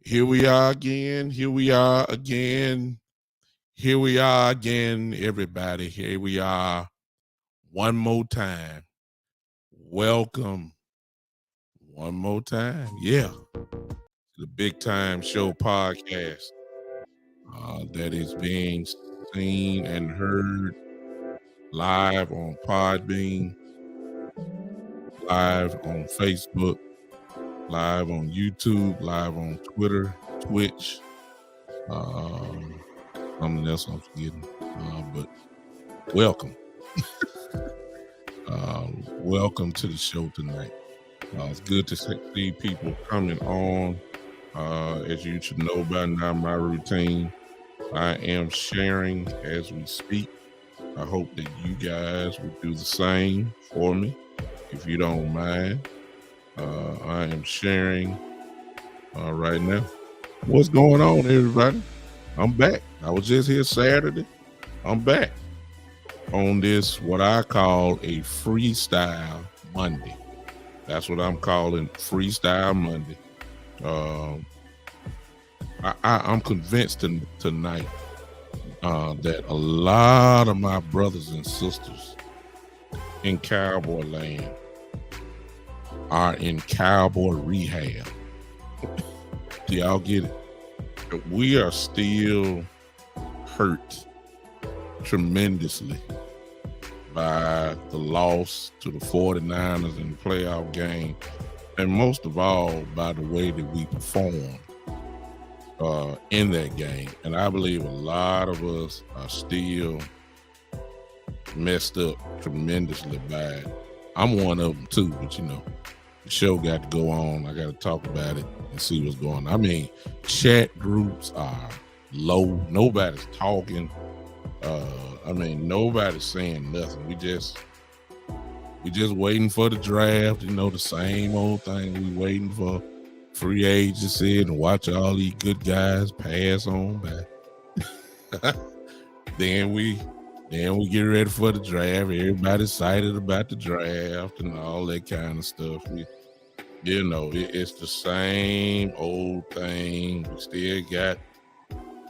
Here we are again. Here we are again. Here we are again, everybody. Here we are one more time. Welcome one more time. Yeah, to the Big Time Show podcast that is being seen and heard live on Podbean, live on Facebook, live on YouTube, live on Twitter, Twitch. Something else I'm forgetting, but welcome. Welcome to the show tonight. It's good to see people coming on. As you should know by now, my routine, I am sharing as we speak. I hope that you guys would do the same for me, if you don't mind. I am sharing right now. What's going on, everybody? I'm back. I was just here Saturday. I'm back on this, what I call a Freestyle Monday. That's what I'm calling Freestyle Monday. I'm convinced tonight that a lot of my brothers and sisters in Cowboy land are in Cowboy Rehab. Do y'all get it? We are still hurt tremendously by the loss to the 49ers in the playoff game, and most of all by the way that we performed in that game. And I believe a lot of us are still messed up tremendously by it. I'm one of them too, but the show got to go on. I got to talk about it and see what's going on. I mean, chat groups are low. Nobody's talking. Nobody's saying nothing. We just waiting for the draft, the same old thing. We waiting for free agency and watch all these good guys pass on by. Then we get ready for the draft. Everybody's excited about the draft and all that kind of stuff. It's the same old thing. We still got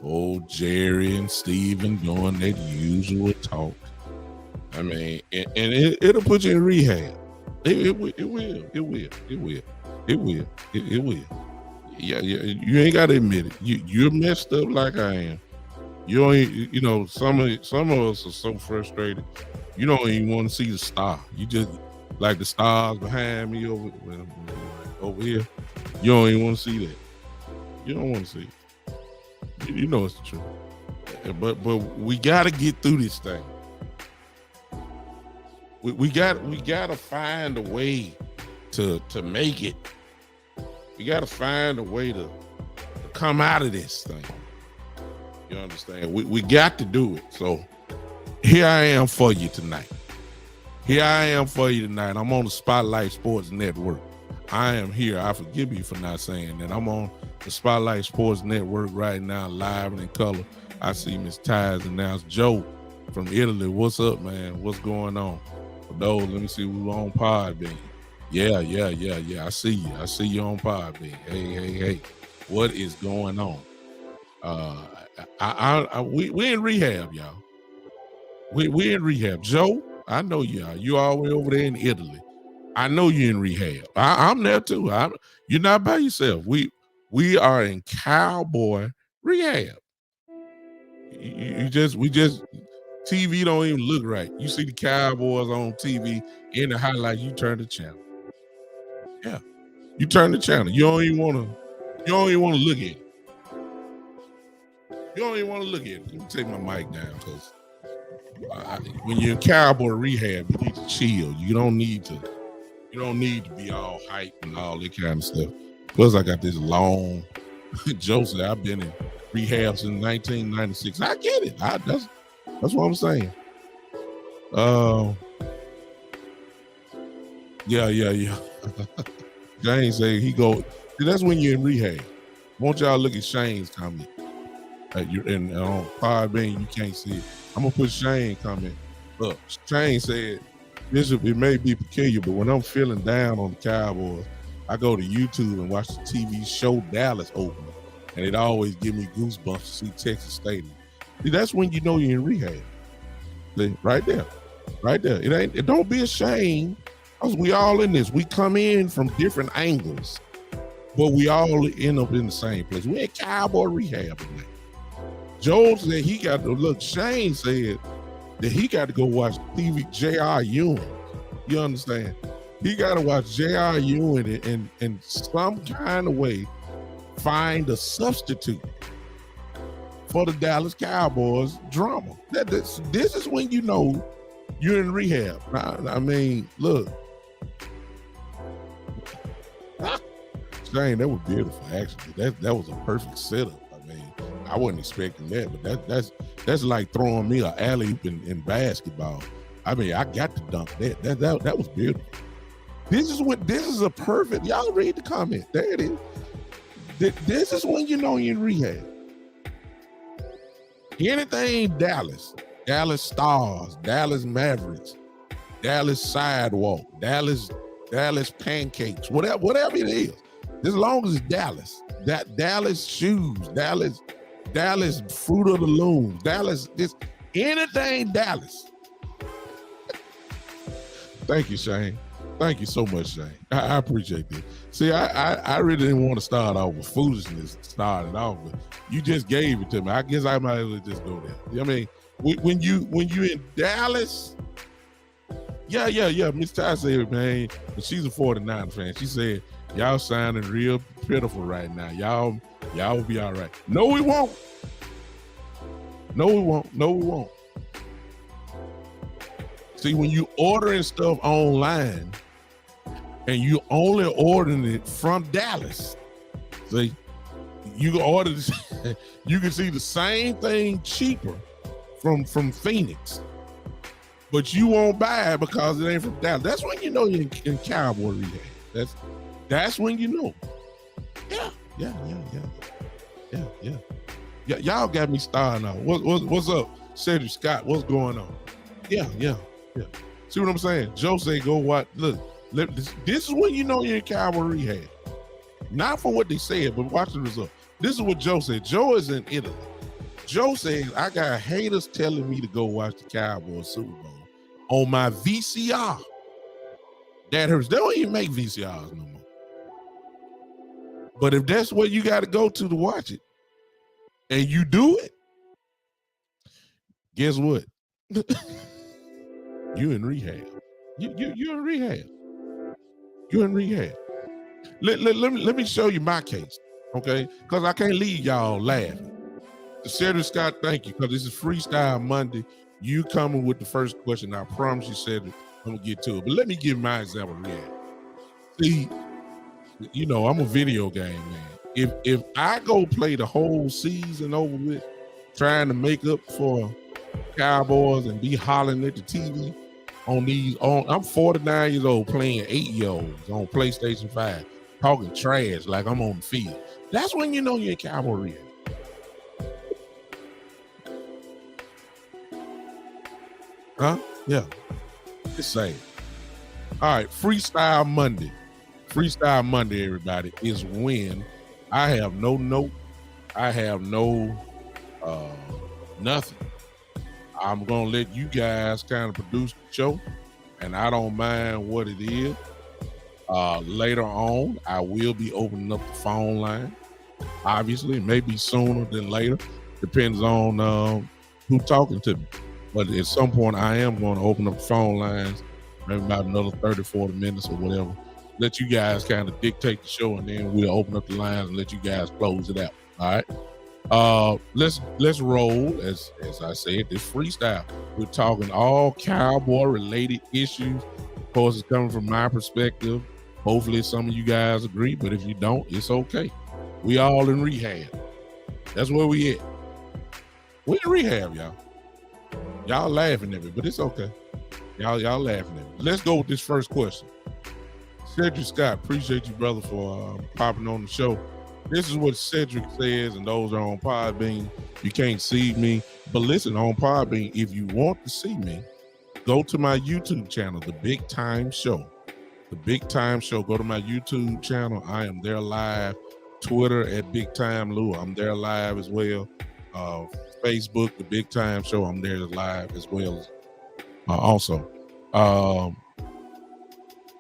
old Jerry and Steven doing that usual talk. I mean, and it'll put you in rehab. It will. Yeah. You ain't got to admit it. You're messed up like I am. You don't. Some of us are so frustrated. You don't even want to see the star. You just like the stars behind me over here. You don't even want to see that. You don't want to see it. You know it's the truth. But we got to get through this thing. We got to find a way to make it. We got to find a way to come out of this thing. You understand? We got to do it. So here I am for you tonight. I'm on the Spotlight Sports Network. I am here. I forgive you for not saying that. I'm on the Spotlight Sports Network right now, live and in color. I see Miss Ty's announced. Joe from Italy, what's up, man? What's going on? For those, let me see who's on Podbean. Yeah. I see you. I see you on Podbean. Hey. What is going on? We in rehab, y'all. We in rehab. Joe, I know you are. You all the way over there in Italy. I know you're in rehab. I'm there too. You're not by yourself. We are in Cowboy Rehab. We just TV don't even look right. You see the Cowboys on TV in the highlight, you turn the channel. Yeah, you turn the channel. You don't even want to look at it. You don't even want to look at it. Let me take my mic down because when you're in Cowboy Rehab, you need to chill. You don't need to be all hype and all that kind of stuff. Plus, I got this long. Joe said I've been in rehab since 1996. I get it. That's what I'm saying. Yeah. James say he go. See, that's when you're in rehab. Won't y'all look at Shane's comment? You're in on Podbean, you can't see it. I'm gonna put Shane comment up. Shane said, "Bishop, it may be peculiar, but when I'm feeling down on the Cowboys, I go to YouTube and watch the TV show Dallas Open. and it always give me goosebumps to see Texas Stadium. See, that's when you know you're in rehab. See, right there. It don't be ashamed, because we all in this. We come in from different angles, but we all end up in the same place. We're at Cowboy Rehab tonight. Joel said he got to look. Shane said that he got to go watch TV J.R. Ewing. You understand? He got to watch J.R. Ewing and in some kind of way find a substitute for the Dallas Cowboys drama. This is when you know you're in rehab. I mean, look. Shane, that was beautiful, actually. That was a perfect setup. I mean, I wasn't expecting that, but that's like throwing me an alley-oop in basketball. I mean, I got to dunk that. That was beautiful. This is a perfect, y'all read the comment. There it is. This is when you know you're in rehab. Anything Dallas Stars, Dallas Mavericks, Dallas Sidewalk, Dallas Pancakes, whatever it is, as long as it's Dallas, Dallas shoes, Dallas Fruit of the Loom, Dallas, anything Dallas. Thank you, Shane. Thank you so much, Shane. I appreciate this. See, I really didn't want to start off with foolishness starting off, but you just gave it to me. I guess I might as well just go there. I mean, when you in Dallas, yeah. Miss Ty said, man, but she's a 49 fan. She said, y'all sounding real pitiful right now. Y'all will be all right. No, we won't. See, when you ordering stuff online and you only ordering it from Dallas, see, you can order this, you can see the same thing cheaper from Phoenix, but you won't buy it because it ain't from Dallas. That's when you know you're in Cowboy Rehab. That's when you know. Yeah. Y'all got me starting off. What's up, Cedric Scott? What's going on? Yeah. See what I'm saying? Joe say go watch. Look, this is when you know you're in Cowboy Rehab. Not for what they said, but watch the result. This is what Joe said. Joe is in Italy. Joe says, I got haters telling me to go watch the Cowboys Super Bowl on my VCR. That hurts. They don't even make VCRs no more. But if that's what you got to go to watch it, and you do it, guess what? You in rehab. You're in rehab. You're in rehab. Let me show you my case, okay? Because I can't leave y'all laughing. Cedric Scott, thank you, because this is Freestyle Monday. You coming with the first question. I promise you, Cedric, I'm going to get to it. But let me give my example of Rehab. See, you know, I'm a video game man. If I go play the whole season over with, trying to make up for Cowboys and be hollering at the TV I'm 49 years old playing 8-year-olds on PlayStation 5, talking trash like I'm on the field. That's when you know you're in Cowboy Rehab. Huh? Yeah. Just say it. All right, Freestyle Monday. Freestyle Monday, everybody, is when I have no note. I have no nothing. I'm going to let you guys kind of produce the show, and I don't mind what it is. Later on, I will be opening up the phone line. Obviously, maybe sooner than later. Depends on who's talking to me. But at some point, I am going to open up the phone lines, maybe about another 30, 40 minutes or whatever. Let you guys kind of dictate the show, and then we'll open up the lines and let you guys close it out. All right? Let's roll. As I said, this freestyle. We're talking all Cowboy related issues. Of course, it's coming from my perspective. Hopefully some of you guys agree, but if you don't, it's okay. We all in rehab. That's where we at. We in rehab, y'all. Y'all laughing at me, but it's okay. Y'all laughing at me. Let's go with this first question. Cedric Scott, appreciate you, brother, for popping on the show. This is what Cedric says, and those are on Podbean. You can't see me, but listen, on Podbean, if you want to see me, go to my YouTube channel, The Big Time Show. The Big Time Show. Go to my YouTube channel. I am there live Twitter at Big Time Lou. I'm there live as well. Facebook, the Big Time Show. I'm there live as well. Also,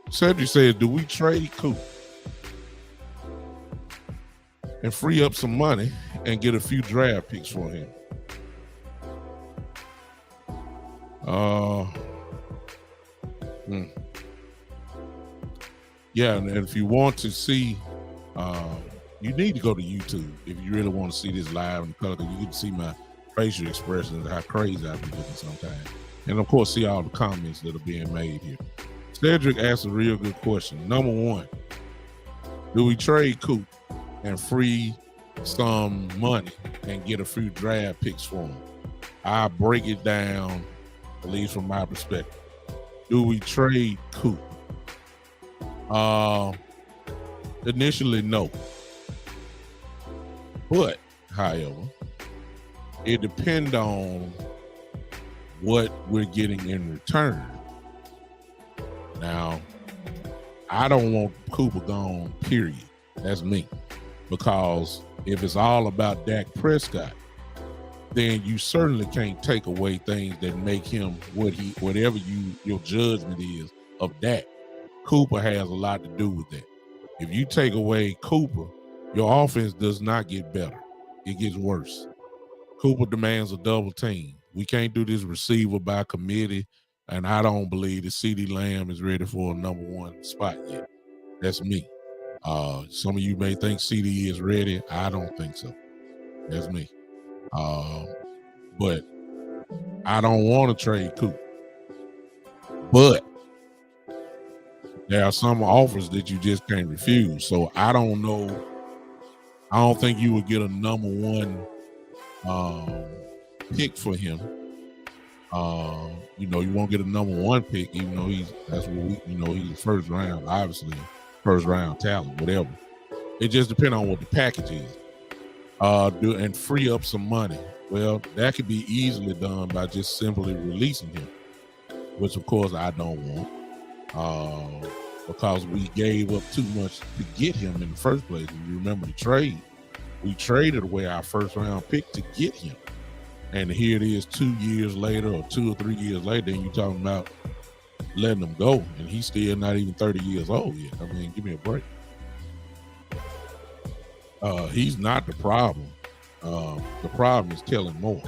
Cedric said, "Do we trade Coop and free up some money and get a few draft picks for him?" Yeah, and if you want to see, you need to go to YouTube if you really want to see this live in color. You can see my facial expressions, how crazy I be looking sometimes, and of course, see all the comments that are being made here. Cedric asked a real good question. Number one, do we trade Coop and free some money and get a few draft picks for him? I break it down, at least from my perspective. Do we trade Coop? Initially, no. But, however, it depends on what we're getting in return. Now, I don't want Cooper gone, period. That's me. Because if it's all about Dak Prescott, then you certainly can't take away things that make him whatever your judgment is of Dak. Cooper has a lot to do with that. If you take away Cooper, your offense does not get better. It gets worse. Cooper demands a double team. We can't do this receiver by committee, and I don't believe that CeeDee Lamb is ready for a number one spot yet. That's me. Some of you may think CeeDee is ready. I don't think so. That's me. But I don't want to trade Cooper. But there are some offers that you just can't refuse. So I don't know. I don't think you would get a number one pick for him. You won't get a number one pick, even though he's first round, obviously first round talent, whatever. It just depends on what the package is. And free up some money. Well, that could be easily done by just simply releasing him, which of course I don't want. Because we gave up too much to get him in the first place. If you remember the trade, we traded away our first round pick to get him. And here it is 2 years later or 2 or 3 years later, and you're talking about letting him go. And he's still not even 30 years old yet. I mean, give me a break. He's not the problem. The problem is Kellen Moore.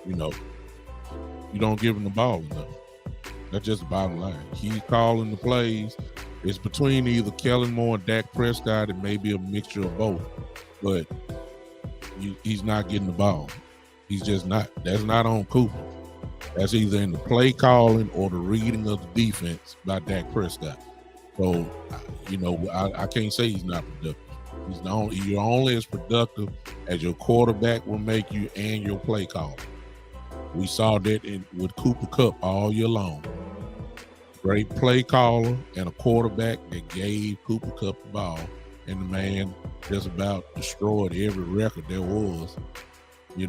You don't give him the ball enough. That's just the bottom line. He's calling the plays. It's between either Kellen Moore and Dak Prescott. It may be a mixture of both, but he's not getting the ball. He's just not. That's not on Cooper. That's either in the play calling or the reading of the defense by Dak Prescott. So, I can't say he's not productive. You're only as productive as your quarterback will make you and your play call. We saw that with Cooper Kupp all year long. Great play caller and a quarterback that gave Cooper Kupp the ball, and the man just about destroyed every record there was.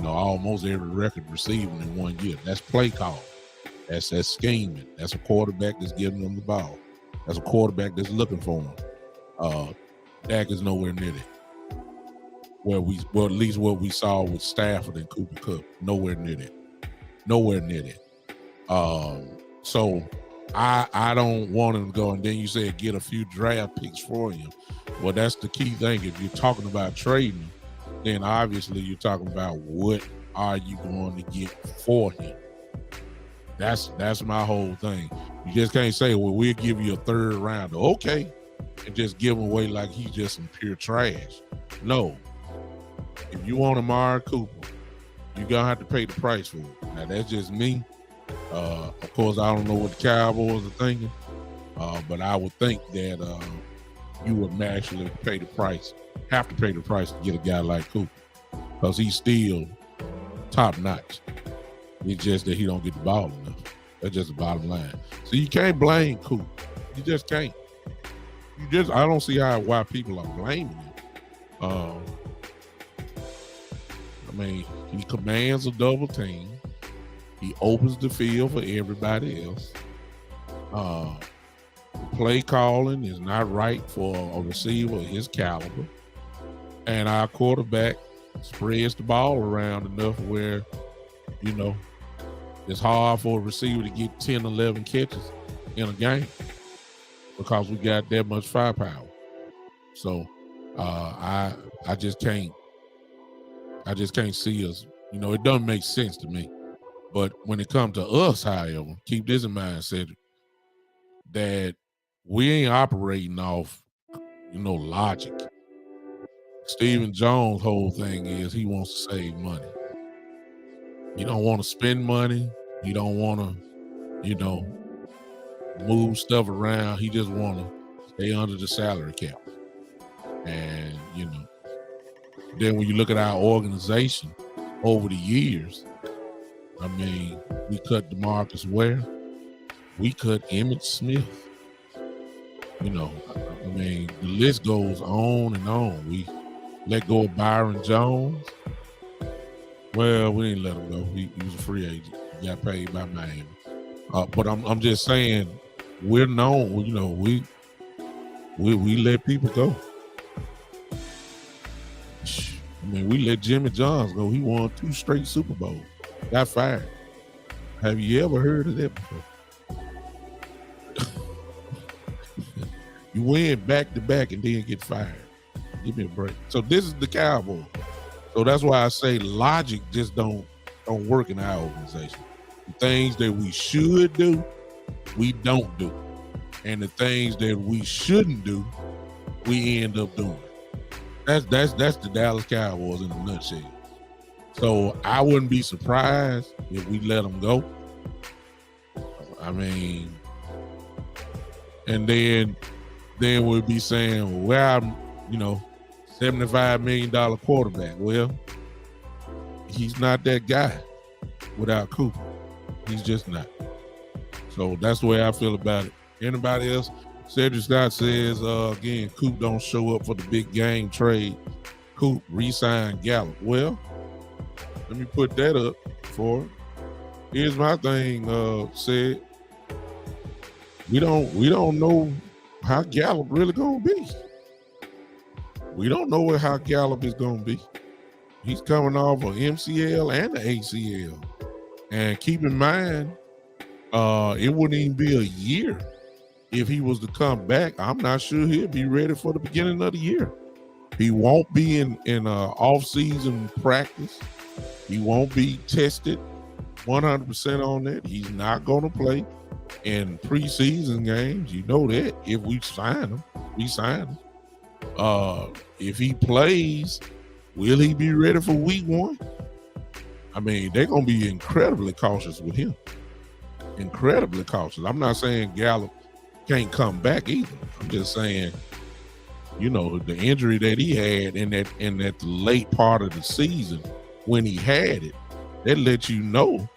Almost every record receiving in 1 year. That's play call. That's scheming. That's a quarterback that's giving them the ball. That's a quarterback that's looking for them. Dak is nowhere near that. At least what we saw with Stafford and Cooper Kupp, nowhere near that. Nowhere near that. So I don't want him to go. And then you said get a few draft picks for him. Well, that's the key thing. If you're talking about trading, then obviously you're talking about what are you going to get for him. That's my whole thing. You just can't say, well, we'll give you a third rounder. Okay. And just give him away like he's just some pure trash. No. If you want Amari Cooper, you're going to have to pay the price for it. Now, that's just me. Of course, I don't know what the Cowboys are thinking, but I would think that you would actually have to pay the price to get a guy like Cooper, because he's still top notch. It's just that he don't get the ball enough. That's just the bottom line. So you can't blame Cooper. You just can't. I don't see why people are blaming him. He commands a double team. He opens the field for everybody else. The play calling is not right for a receiver of his caliber. And our quarterback spreads the ball around enough where, you know, it's hard for a receiver to get 10, 11 catches in a game because we got that much firepower. So I just can't see us. You know, it doesn't make sense to me. But when it comes to us, however, keep this in mind, Cedric, that we ain't operating off, logic. Stephen Jones' whole thing is he wants to save money. He don't want to spend money. He don't want to, move stuff around. He just want to stay under the salary cap. And, then when you look at our organization over the years, I mean, we cut DeMarcus Ware. We cut Emmitt Smith. I mean, the list goes on and on. We let go of Byron Jones. Well, we didn't let him go. He was a free agent. He got paid by Miami. But I'm just saying, we're known. We let people go. I mean, we let Jimmy Johns go. He won 2 straight Super Bowls. Got fired. Have you ever heard of that before? You win back to back and then get fired. Give me a break. So this is the Cowboys. So that's why I say logic just don't work in our organization. The things that we should do, we don't do. And the things that we shouldn't do, we end up doing. That's the Dallas Cowboys in a nutshell. So I wouldn't be surprised if we let them go. I mean, and then we'll be saying, well, I'm, $75 million quarterback. Well, he's not that guy without Cooper. He's just not. So that's the way I feel about it. Anybody else? Cedric Scott says, again, Coop don't show up for the big game trade. Coop re-sign Gallup. Well, let me put that up for it. Here's my thing, said. We don't know how Gallup really gonna be. We don't know how Gallup is gonna be. He's coming off an MCL and an ACL. And keep in mind, it wouldn't even be a year if he was to come back. I'm not sure he'll be ready for the beginning of the year. He won't be in off-season practice. He won't be tested 100% on that. He's not going to play in preseason games. You know that. If we sign him, we sign him. If he plays, will he be ready for week 1? I mean, they're going to be incredibly cautious with him. Incredibly cautious. I'm not saying Gallup can't come back either. I'm just saying, the injury that he had in that late part of the season when he had it, that lets you know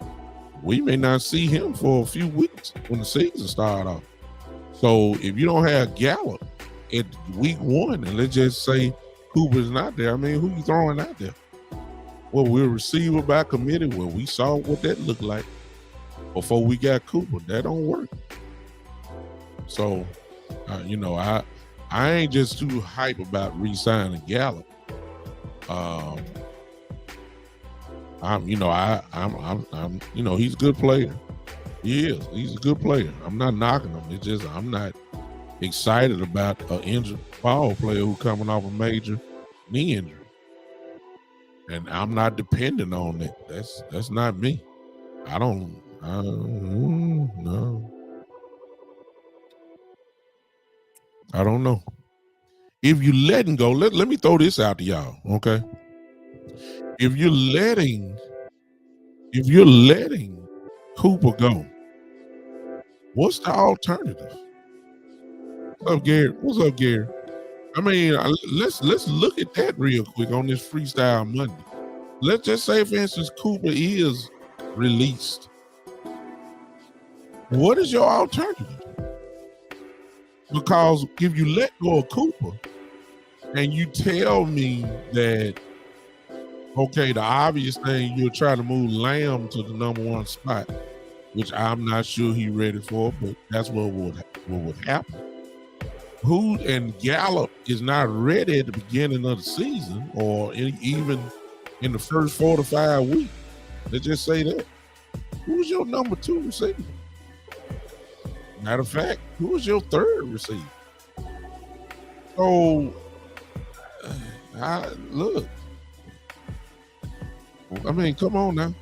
we may not see him for a few weeks when the season started off. So if you don't have Gallup at week 1, and let's just say Cooper's not there, I mean, who you throwing out there? Well, we're a receiver by committee. Well, we saw what that looked like before we got Cooper. That don't work. So, I ain't just too hype about re-signing Gallup. He's a good player. He is. He's a good player. I'm not knocking him. It's just I'm not excited about an injured ball player who coming off a major knee injury. And I'm not dependent on it. That's not me. I don't know. I don't know. If you letting go, let me throw this out to y'all, okay? If you're letting Cooper go, what's the alternative? What's up, Gary? I mean, let's look at that real quick on this Freestyle Monday. Let's just say, for instance, Cooper is released. What is your alternative? Because if you let go of Cooper and you tell me that, okay, the obvious thing, you'll try to move Lamb to the number 1 spot, which I'm not sure he's ready for, but that's what would happen. Who and Gallup is not ready at the beginning of the season or even in the first 4 to 5 weeks. Let's just say that. Who's your number 2 receiver? Matter of fact, who's your 3rd receiver? So, look. I mean, come on now.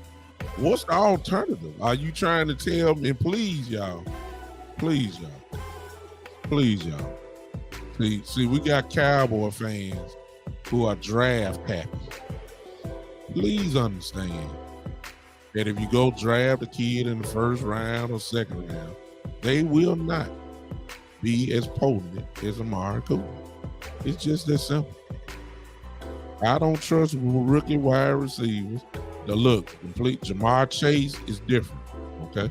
What's the alternative? Are you trying to tell me? And please, y'all. See, we got Cowboy fans who are draft happy. Please understand that if you go draft a kid in the first round or second round, they will not be as potent as Amari Cooper. It's just that simple. I don't trust rookie wide receivers. Now look, complete Jamar Chase is different. Okay,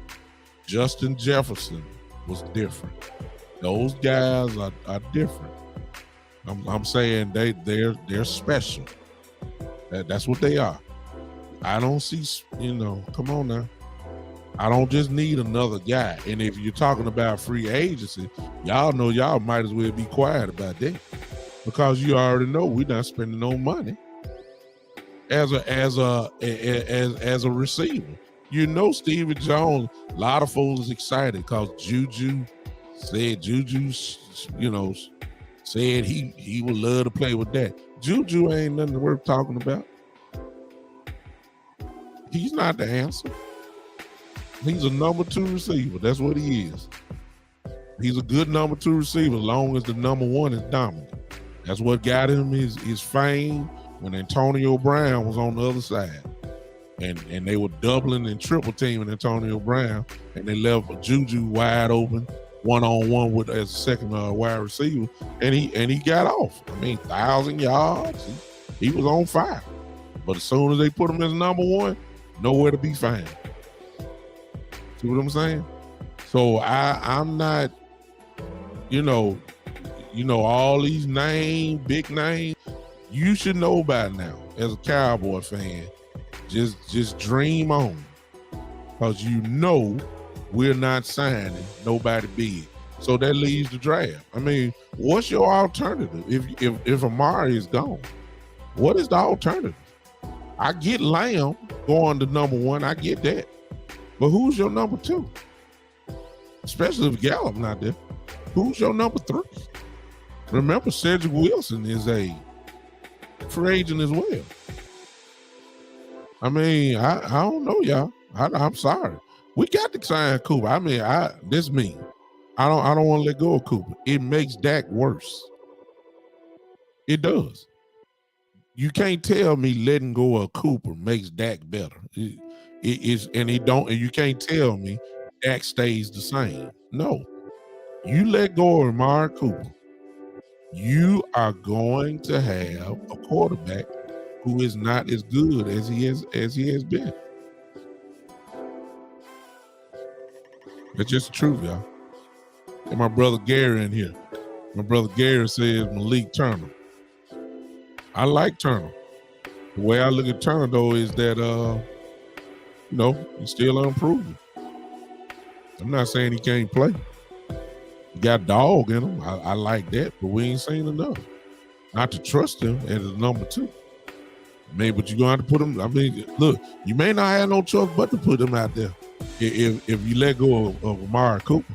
Justin Jefferson was different. Those guys are different. I'm saying they're special. That's what they are. I don't see, come on now. I don't just need another guy. And if you're talking about free agency, y'all know y'all might as well be quiet about that. Because you already know we're not spending no money as a receiver. You know, Stephen Jones, a lot of folks is excited because Juju said he would love to play with that. Juju ain't nothing worth talking about. He's not the answer. He's a number 2 receiver. That's what he is. He's a good number 2 receiver as long as the number 1 is dominant. That's what got him his fame when Antonio Brown was on the other side. And they were doubling and triple teaming Antonio Brown, and they left Juju wide open, one-on-one with as a second wide receiver, and he got off. I mean, 1,000 yards. He was on fire. But as soon as they put him as number 1, nowhere to be found. See what I'm saying? So I'm not, all these big names, you should know by now as a Cowboy fan. Just dream on, because we're not signing nobody big. So that leaves the draft. I mean, what's your alternative if Amari is gone? What is the alternative? I get Lamb going to number 1. I get that. But who's your number 2? Especially if Gallup not there. Who's your number 3? Remember, Cedric Wilson is a free agent as well. I mean, I don't know, y'all. I'm sorry. We got to sign Cooper. I mean, this is me. I don't want to let go of Cooper. It makes Dak worse. It does. You can't tell me letting go of Cooper makes Dak better. And you can't tell me Dak stays the same. No. You let go of Amari Cooper, you are going to have a quarterback who is not as good as he has been. That's just the truth, y'all. And my brother Gary in here. My brother Gary says Malik Turner. I like Turner. The way I look at Turner, though, is that he's still unproven. I'm not saying he can't play. He got dog in him. I like that, but we ain't seen enough. Not to trust him as a number 2. I mean, but you're going to have to put him. I mean, look, you may not have no choice but to put him out there if you let go of Amari Cooper.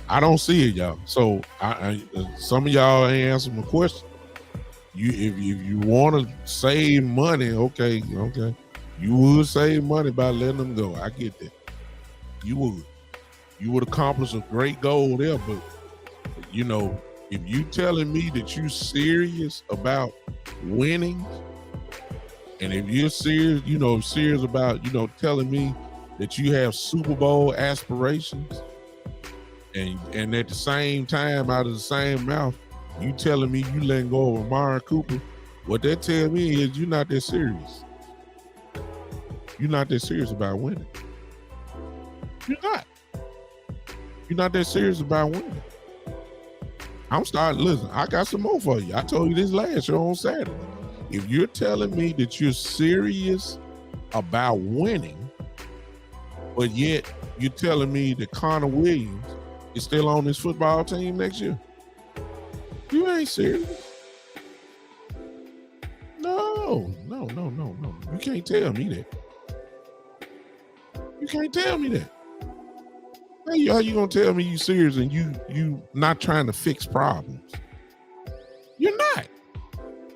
I don't see it, y'all. So some of y'all ain't answering my question. If you want to save money, okay, you would save money by letting them go. I get that. You would accomplish a great goal there, but if you telling me that you're serious about winning, and if you're serious about telling me that you have Super Bowl aspirations, and at the same time, out of the same mouth, you telling me you letting go of Amari Cooper, what that tells me is you're not that serious. You're not that serious about winning. You're not. You're not that serious about winning. Listen, I got some more for you. I told you this last show on Saturday. If you're telling me that you're serious about winning, but yet You telling me that Connor Williams is still on this football team next year? You ain't serious. No. You can't tell me that. You can't tell me that. How you gonna tell me you serious and you not trying to fix problems? You're not.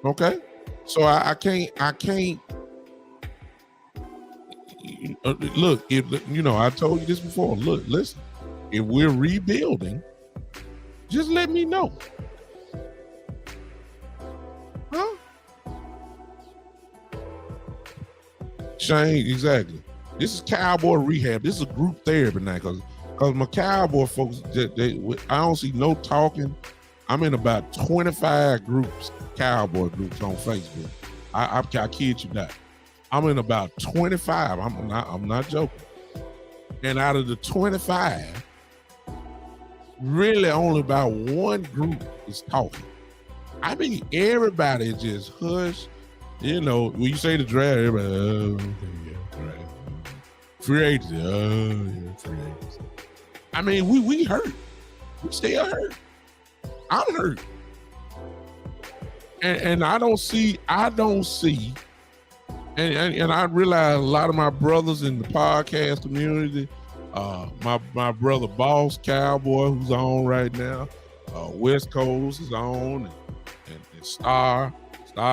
Okay? So I can't look, if I told you this before. Look, listen, if we're rebuilding, just let me know. Huh? Shane, exactly. This is Cowboy Rehab. This is a group therapy now, because my Cowboy folks, I don't see no talking. I'm in about 25 groups, Cowboy groups on Facebook. I kid you not. I'm in about 25. I'm not joking. And out of the 25, really only about one group is talking. I mean, everybody is just hush. When you say the draft, everybody, okay, yeah, draft. Free agency, yeah, free agency. I mean, we hurt. We still hurt. I'm hurt. And I don't see, and I realize a lot of my brothers in the podcast community, my brother Boss Cowboy, who's on right now, West Coast is on, and Star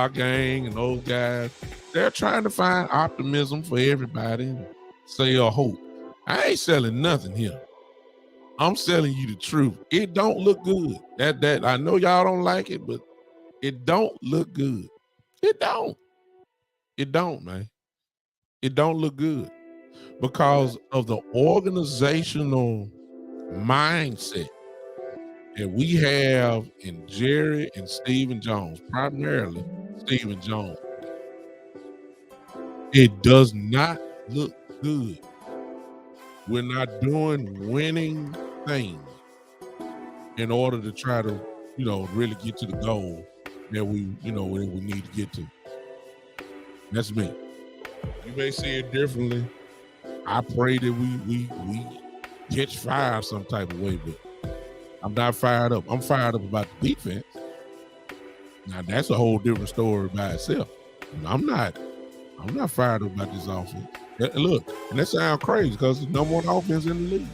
Gang and those guys, they're trying to find optimism for everybody and sell hope. I ain't selling nothing here. I'm selling you the truth. It don't look good. That I know y'all don't like it, but it don't look good. It don't. It don't, man. It don't look good because of the organizational mindset that we have in Jerry and Stephen Jones, primarily Stephen Jones. It does not look good. We're not doing winning things in order to try to, really get to the goal that we need to get to. That's me. You may see it differently. I pray that we catch fire some type of way, but I'm not fired up. I'm fired up about the defense. Now that's a whole different story by itself. I'm not fired up about this offense. Look, and that sounds crazy because it's the number one offense in the league.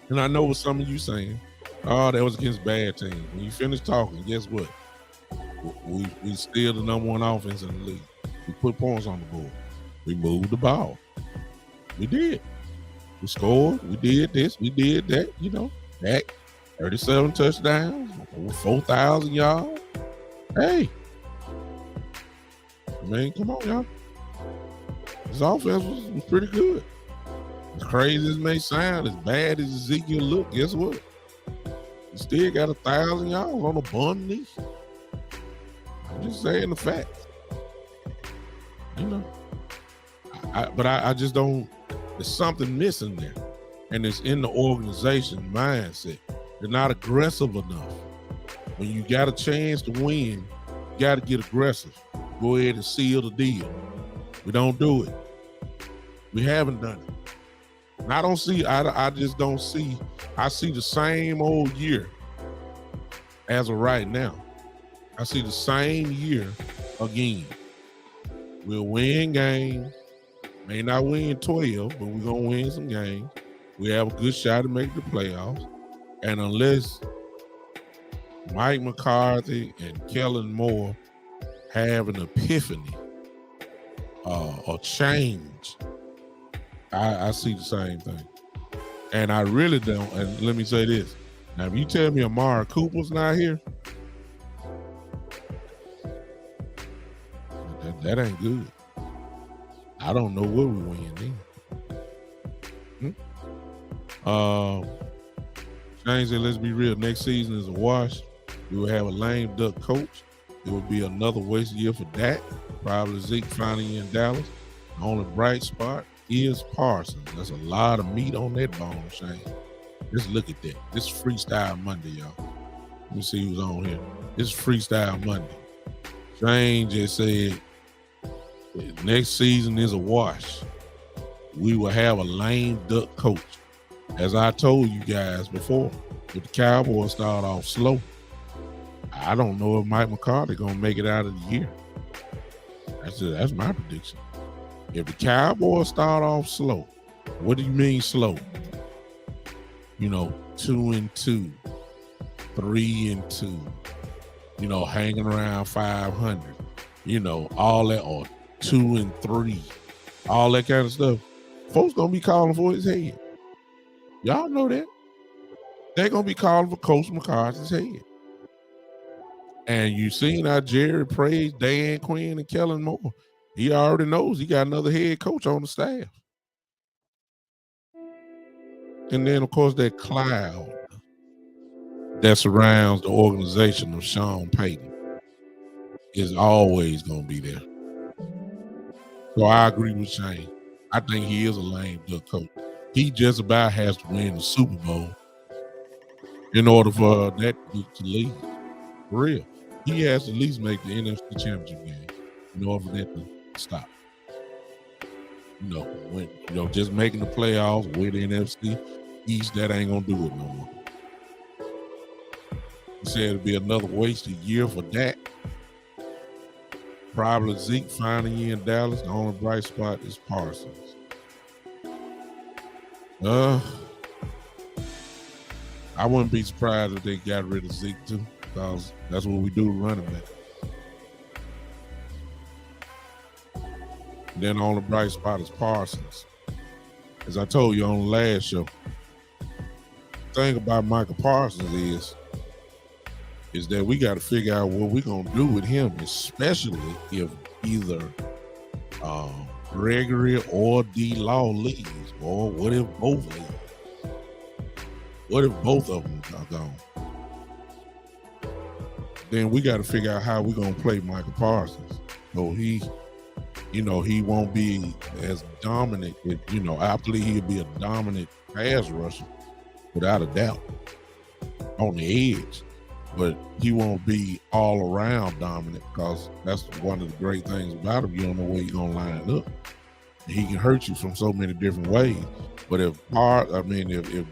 And I know what some of you saying. Oh, that was against bad teams. When you finish talking, guess what? We still the number one offense in the league. We put points on the board. We moved the ball. We did. We scored. We did this. We did that. Back 37 touchdowns, over 4,000 yards. Hey, man, come on, y'all. This offense was pretty good. As crazy as it may sound, as bad as Ezekiel looked, guess what? He still got 1,000 yards on a bum knee. I'm just saying the facts. But I just don't. There's something missing there, and it's in the organization mindset. They're not aggressive enough. When you got a chance to win, you got to get aggressive. Go ahead and seal the deal. We don't do it. We haven't done it. And I don't see. I just don't see. I see the same old year as of right now. I see the same year again. We'll win games. May not win 12, but we're going to win some games. We have a good shot to make the playoffs. And unless Mike McCarthy and Kellen Moore have an epiphany or change, I see the same thing. And I really don't. And let me say this. Now, if you tell me Amari Cooper's not here, that ain't good. I don't know what we win then. James said, let's be real. Next season is a wash. We will have a lame duck coach. It will be another wasted year for Dak. Probably Zeke finally in Dallas. The only bright spot is Parsons. There's a lot of meat on that bone, Shane. Just look at that. This is Freestyle Monday, y'all. Let me see who's on here. This is Freestyle Monday. Shane just said, next season is a wash. we will have a lame duck coach. As I told you guys before, if the Cowboys start off slow, I don't know if Mike McCarthy gonna make it out of the year. That's my prediction. If the Cowboys start off slow, what do you mean slow? 2-2, 3-2, hanging around 500, all that, or 2-3, all that kind of stuff. Folks gonna be calling for his head. Y'all know that. They're gonna be calling for Coach McCarthy's head. And you seen how Jerry praised Dan Quinn and Kellen Moore. He already knows he got another head coach on the staff. And then, of course, that cloud that surrounds the organization of Sean Payton is always going to be there. So I agree with Shane. I think he is a lame duck coach. He just about has to win the Super Bowl in order for that to leave. For real. He has to at least make the NFC Championship game in order for that to stop. Just making the playoffs with the NFC East, that ain't going to do it no more. He said it'd be another wasted year for Dak. Probably Zeke final year in Dallas. The only bright spot is Parsons. I wouldn't be surprised if they got rid of Zeke too, because that's what we do running back. Then the only bright spot is Parsons. As I told you on the last show, the thing about Michael Parsons is that we got to figure out what we're going to do with him, especially if either Gregory or D-Law leaves, or what if both leave? What if both of them are gone? Then we got to figure out how we're going to play Michael Parsons. So he won't be as dominant. I believe he'll be a dominant pass rusher without a doubt on the edge. But he won't be all around dominant, because that's one of the great things about him. You don't know where you're going to line up. He can hurt you from so many different ways. But if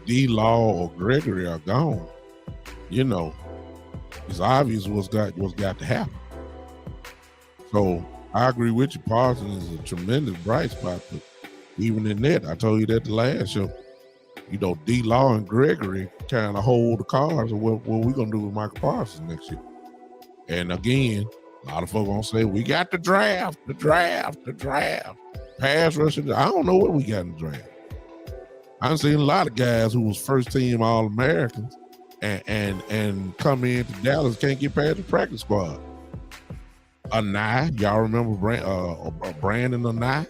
D-Law or Gregory are gone, it's obvious what's got to happen. So I agree with you. Parsons is a tremendous bright spot, but even in that, I told you that the last show, D-Law and Gregory kind of hold the cards of what we're going to do with Michael Parsons next year. And again, a lot of folks going to say, we got the draft. Pass rushing. I don't know what we got in the draft. I've seen a lot of guys who was first team All-Americans and come into Dallas, can't get past the practice squad. Anai, y'all remember Brandon Anai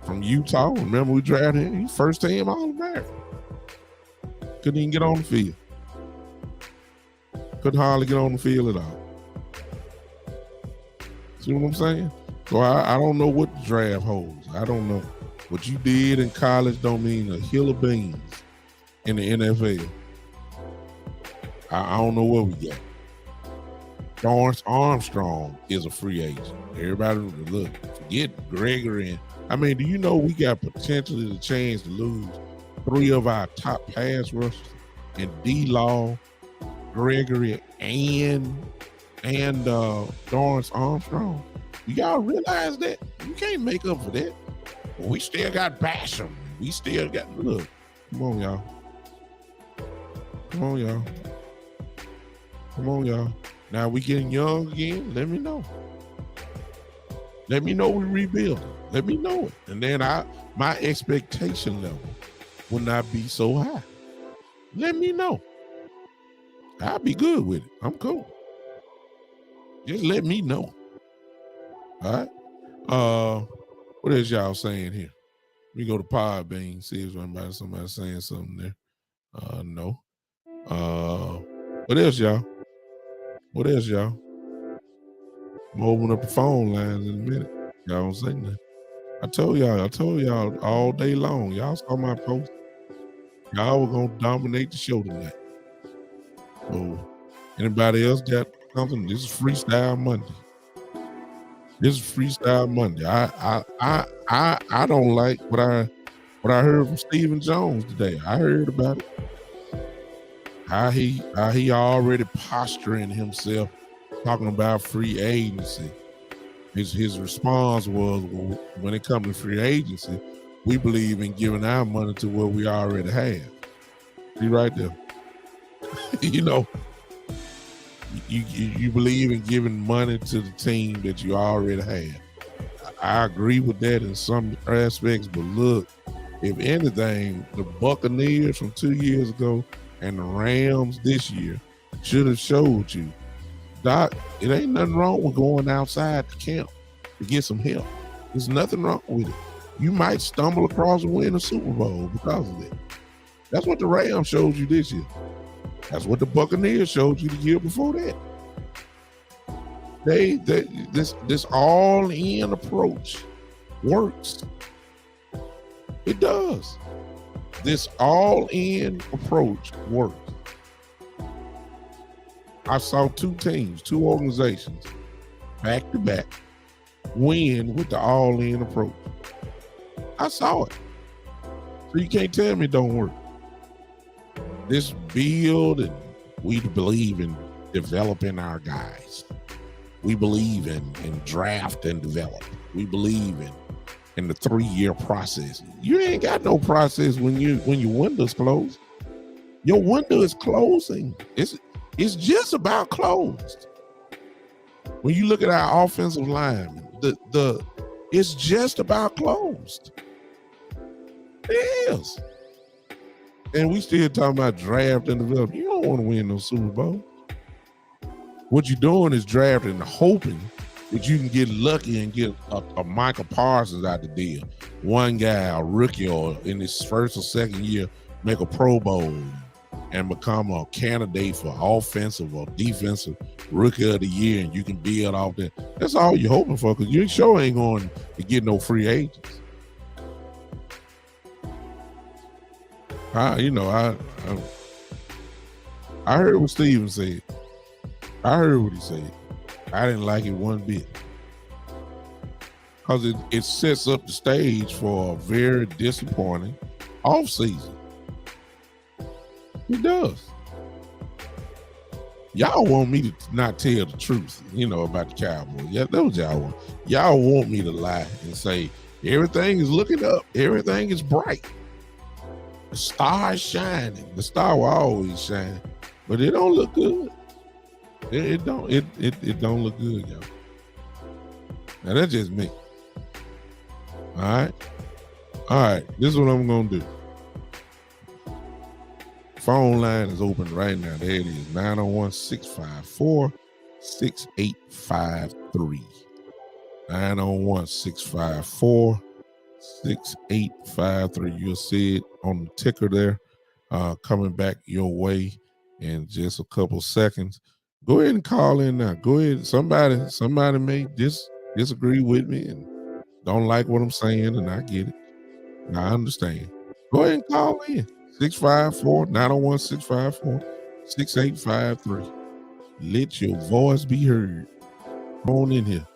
from Utah? Remember we drafted him? He's first team All-American. Couldn't even get on the field. Couldn't hardly get on the field at all. See what I'm saying? So I don't know what the draft holds. I don't know. What you did in college don't mean a hill of beans in the NFL. I don't know what we got. Lawrence Armstrong is a free agent. Everybody, look, forget Gregory. Do you know we got potentially the chance to lose 3 of our top pass rushers in D-Law, Gregory, and Lawrence Armstrong? You y'all realize that? You can't make up for that. But we still got Basham. We still got, look, come on, y'all. Come on, y'all. Now we getting young again. Let me know. Let me know we rebuild. Let me know it. And then my expectation level will not be so high. Let me know. I'll be good with it. I'm cool. Just let me know. All right. What is y'all saying here? We go to Podbean, see if somebody's saying something there. No. What else, y'all? I'm gonna open up the phone lines in a minute. Y'all don't say nothing. I told y'all all day long. Y'all saw my post. Y'all were gonna dominate the show tonight. So anybody else got something? This is Freestyle Monday. This is Freestyle Monday. I don't like what I heard from Stephen Jones today. I heard about it. How he already posturing himself, talking about free agency. His response was, well, when it comes to free agency, we believe in giving our money to what we already have. See right there. You know, you believe in giving money to the team that you already have. I agree with that in some aspects, but look, if anything, the Buccaneers from 2 years ago and the Rams this year should have showed you, Doc, it ain't nothing wrong with going outside the camp to get some help. There's nothing wrong with it. You might stumble across and win a Super Bowl because of that. That's what the Rams showed you this year. That's what the Buccaneers showed you the year before that. This all-in approach works. It does. This all-in approach works. I saw two teams, two organizations, back to back, win with the all-in approach. I saw it. So you can't tell me it don't work. This build, and we believe in developing our guys. We believe in draft and develop. We believe in the 3-year process. You ain't got no process when your window's closed. Your window is closing. It's just about closed. When you look at our offensive line, it's just about closed. It is. And we still talking about draft and develop. You don't want to win no Super Bowl. What you're doing is drafting and hoping that you can get lucky and get a Michael Parsons out the deal. One guy, a rookie, or in his first or second year, make a Pro Bowl and become a candidate for offensive or defensive rookie of the year, and you can build off that. That's all you're hoping for, because you sure ain't going to get no free agents. I heard what Steven said. I heard what he said. I didn't like it one bit, because it sets up the stage for a very disappointing offseason. It does. Y'all want me to not tell the truth, about the Cowboys. Yeah, that's what y'all want. Y'all want me to lie and say everything is looking up, everything is bright. The star is shining. The star will always shine, but it don't look good. It don't look good, y'all. Now that's just me. All right. This is what I'm gonna do. Phone line is open right now. There it is. 901-654-6853. 901-654-6853. You'll see it on the ticker there, coming back your way in just a couple seconds. Go ahead and call in now. Go ahead. Somebody may disagree with me and don't like what I'm saying, and I get it. And I understand. Go ahead and call in. 901-654-6853. Let your voice be heard. Come on in here.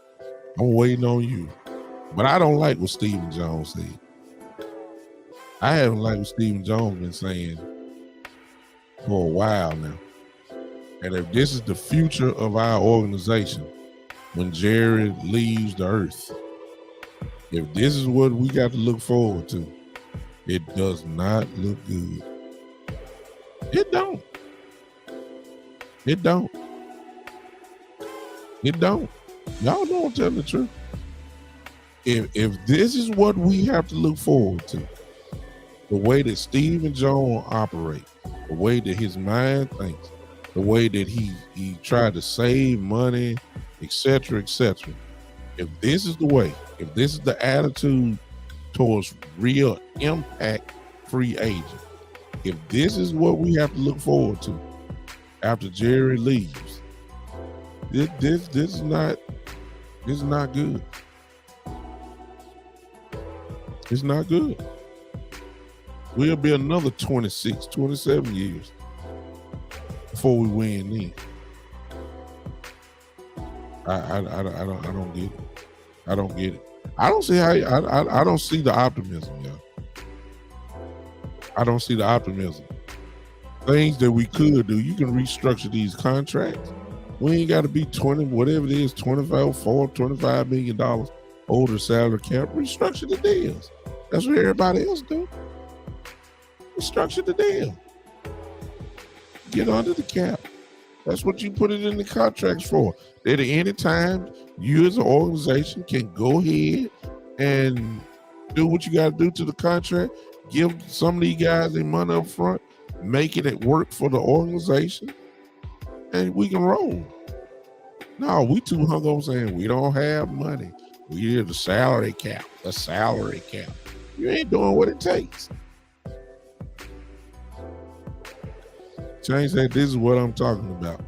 I'm waiting on you. But I don't like what Stephen Jones said. I haven't liked what Stephen Jones been saying for a while now. And if this is the future of our organization when Jerry leaves the earth, if this is what we got to look forward to, it does not look good. It don't. It don't. It don't. Y'all know I'm telling the truth. If this is what we have to look forward to, the way that Stephen Jones operates, the way that his mind thinks, the way that he tried to save money, etc., etc. If this is the way, if this is the attitude towards real impact free agent, if this is what we have to look forward to after Jerry leaves, this is not good. It's not good. We'll be another 26, 27 years before we win then. I don't get it. I don't get it. I don't see how. I don't see the optimism, yo. I don't see the optimism. Things that we could do. You can restructure these contracts. We ain't got to be 20, whatever it is, 25, $25 million over the salary cap. Restructure the deals. That's what everybody else do. Restructure the deal. Get under the cap. That's what you put it in the contracts for. That at any time, you as an organization can go ahead and do what you got to do to the contract. Give some of these guys their money up front, make it work for the organization, and we can roll. No, we too hung up saying we don't have money. We have the salary cap. The salary cap. You ain't doing what it takes. Change that. This is what I'm talking about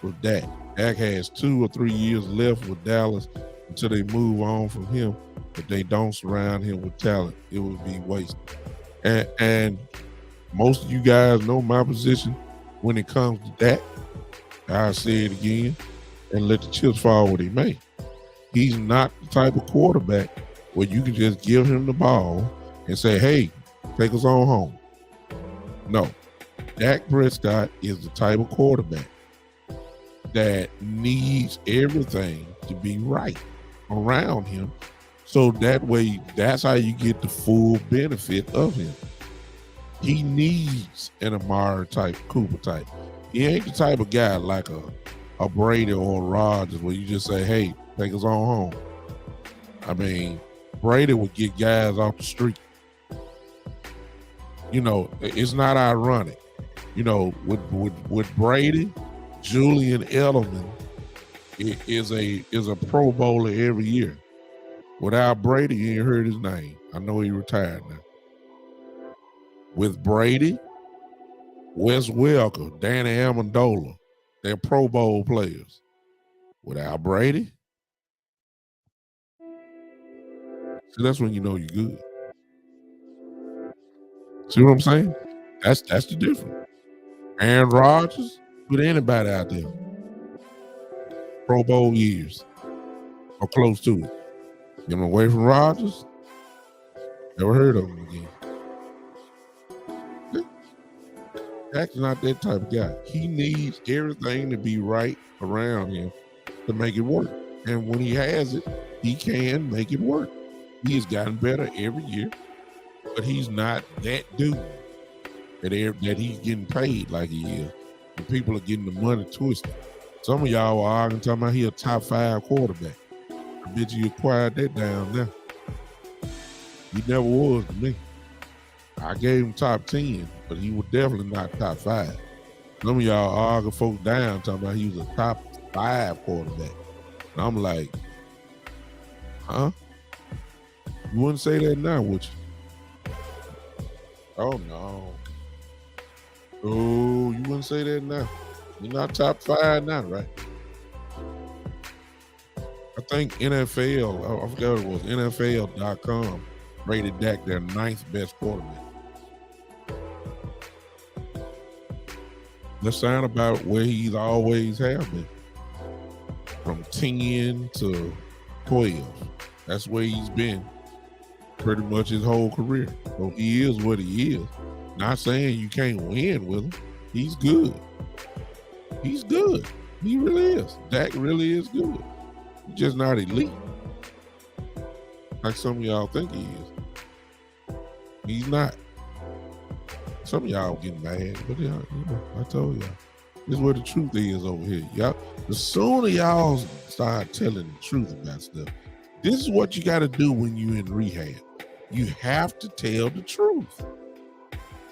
with Dak. Dak has 2 or 3 years left with Dallas until they move on from him. If they don't surround him with talent, it would be wasted. And most of you guys know my position when it comes to Dak. I'll say it again and let the chips fall where they may. He's not the type of quarterback where you can just give him the ball and say, hey, take us on home. No. Dak Prescott is the type of quarterback that needs everything to be right around him. So that way, that's how you get the full benefit of him. He needs an Amari type, Cooper type. He ain't the type of guy like a Brady or a Rodgers where you just say, hey, take us on home. I mean, Brady would get guys off the street. You know, it's not ironic. You know, with Brady, Julian Edelman is a Pro Bowler every year. Without Brady, you ain't heard his name. I know he retired now. With Brady, Wes Welker, Danny Amendola, they're Pro Bowl players. Without Brady, see, that's when you know you're good. See what I'm saying? That's the difference. Aaron Rodgers, put anybody out there. Pro Bowl years or close to it. Get him away from Rodgers, never heard of him again. Dak's not that type of guy. He needs everything to be right around him to make it work. And when he has it, he can make it work. He has gotten better every year, but he's not that dude that he's getting paid like he is. And people are getting the money twisted. Some of y'all are arguing talking about he a top 5 quarterback. I bet you quiet that down now. He never was to me. I gave him top 10, but he was definitely not top 5. Some of y'all argue folks down talking about he was a top 5 quarterback. And I'm like, huh? You wouldn't say that now, would you? Oh, no. Oh, you wouldn't say that now. You're not top 5 now, right? I think NFL, I forgot what it was, NFL.com rated Dak their 9th best quarterback. Let's sound about where he's always have been. From 10 to 12. That's where he's been pretty much his whole career. So he is what he is. Not saying you can't win with him. He's good. He's good. He really is. Dak really is good. He's just not elite. Like some of y'all think he is. He's not. Some of y'all getting mad, but I told y'all. This is where the truth is over here. Y'all, the sooner y'all start telling the truth about stuff, this is what you got to do when you're in rehab. You have to tell the truth.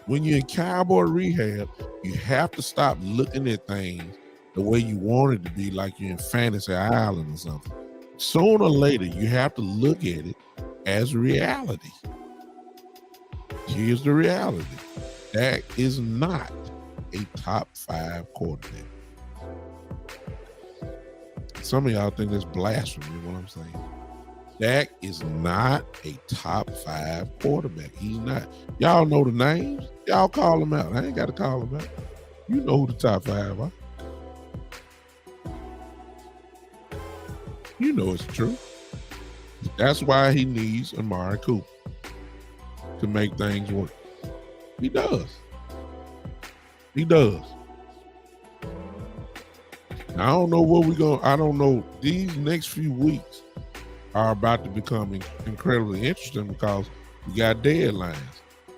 When you're in Cowboy rehab, you have to stop looking at things the way you want it to be, like you're in Fantasy Island or something. Sooner or later, you have to look at it as reality. Here's the reality. Dak is not a top 5 quarterback. Some of y'all think that's blasphemy, what I'm saying. Dak is not a top 5 quarterback. He's not. Y'all know the names. Y'all call them out. I ain't got to call them out. You know who the top 5 are. You know it's true. That's why he needs Amari Cooper to make things work. He does. He does. Now, I don't know what we're going to, I don't know. These next few weeks are about to become incredibly interesting because we got deadlines.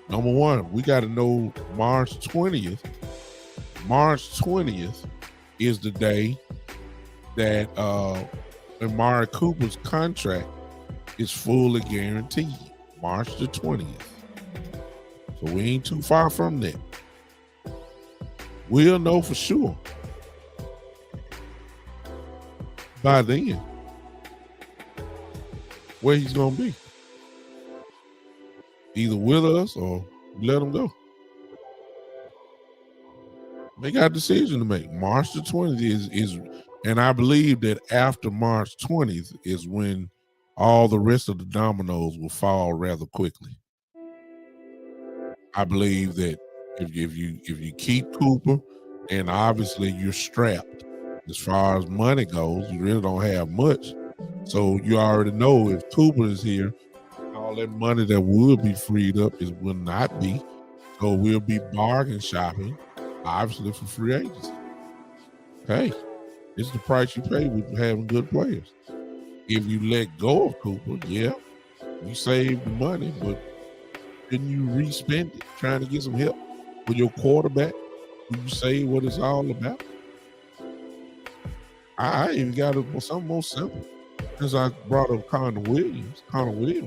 Number one, we got to know March 20th. March 20th is the day that Amari Cooper's contract is fully guaranteed. March the 20th. So we ain't too far from that. We'll know for sure by then where he's going to be. Either with us or let him go. They got a decision to make. March the 20th is and I believe that after March 20th is when all the rest of the dominoes will fall rather quickly. I believe that if you keep Cooper, and obviously you're strapped as far as money goes, you really don't have much. So you already know if Cooper is here, all that money that would be freed up will not be. So we'll be bargain shopping, obviously, for free agency. Hey, it's the price you pay with having good players. If you let go of Cooper, yeah, you save the money, but didn't you re-spend it trying to get some help with your quarterback? Will you say what it's all about? I even got something more simple. Since I brought up Connor Williams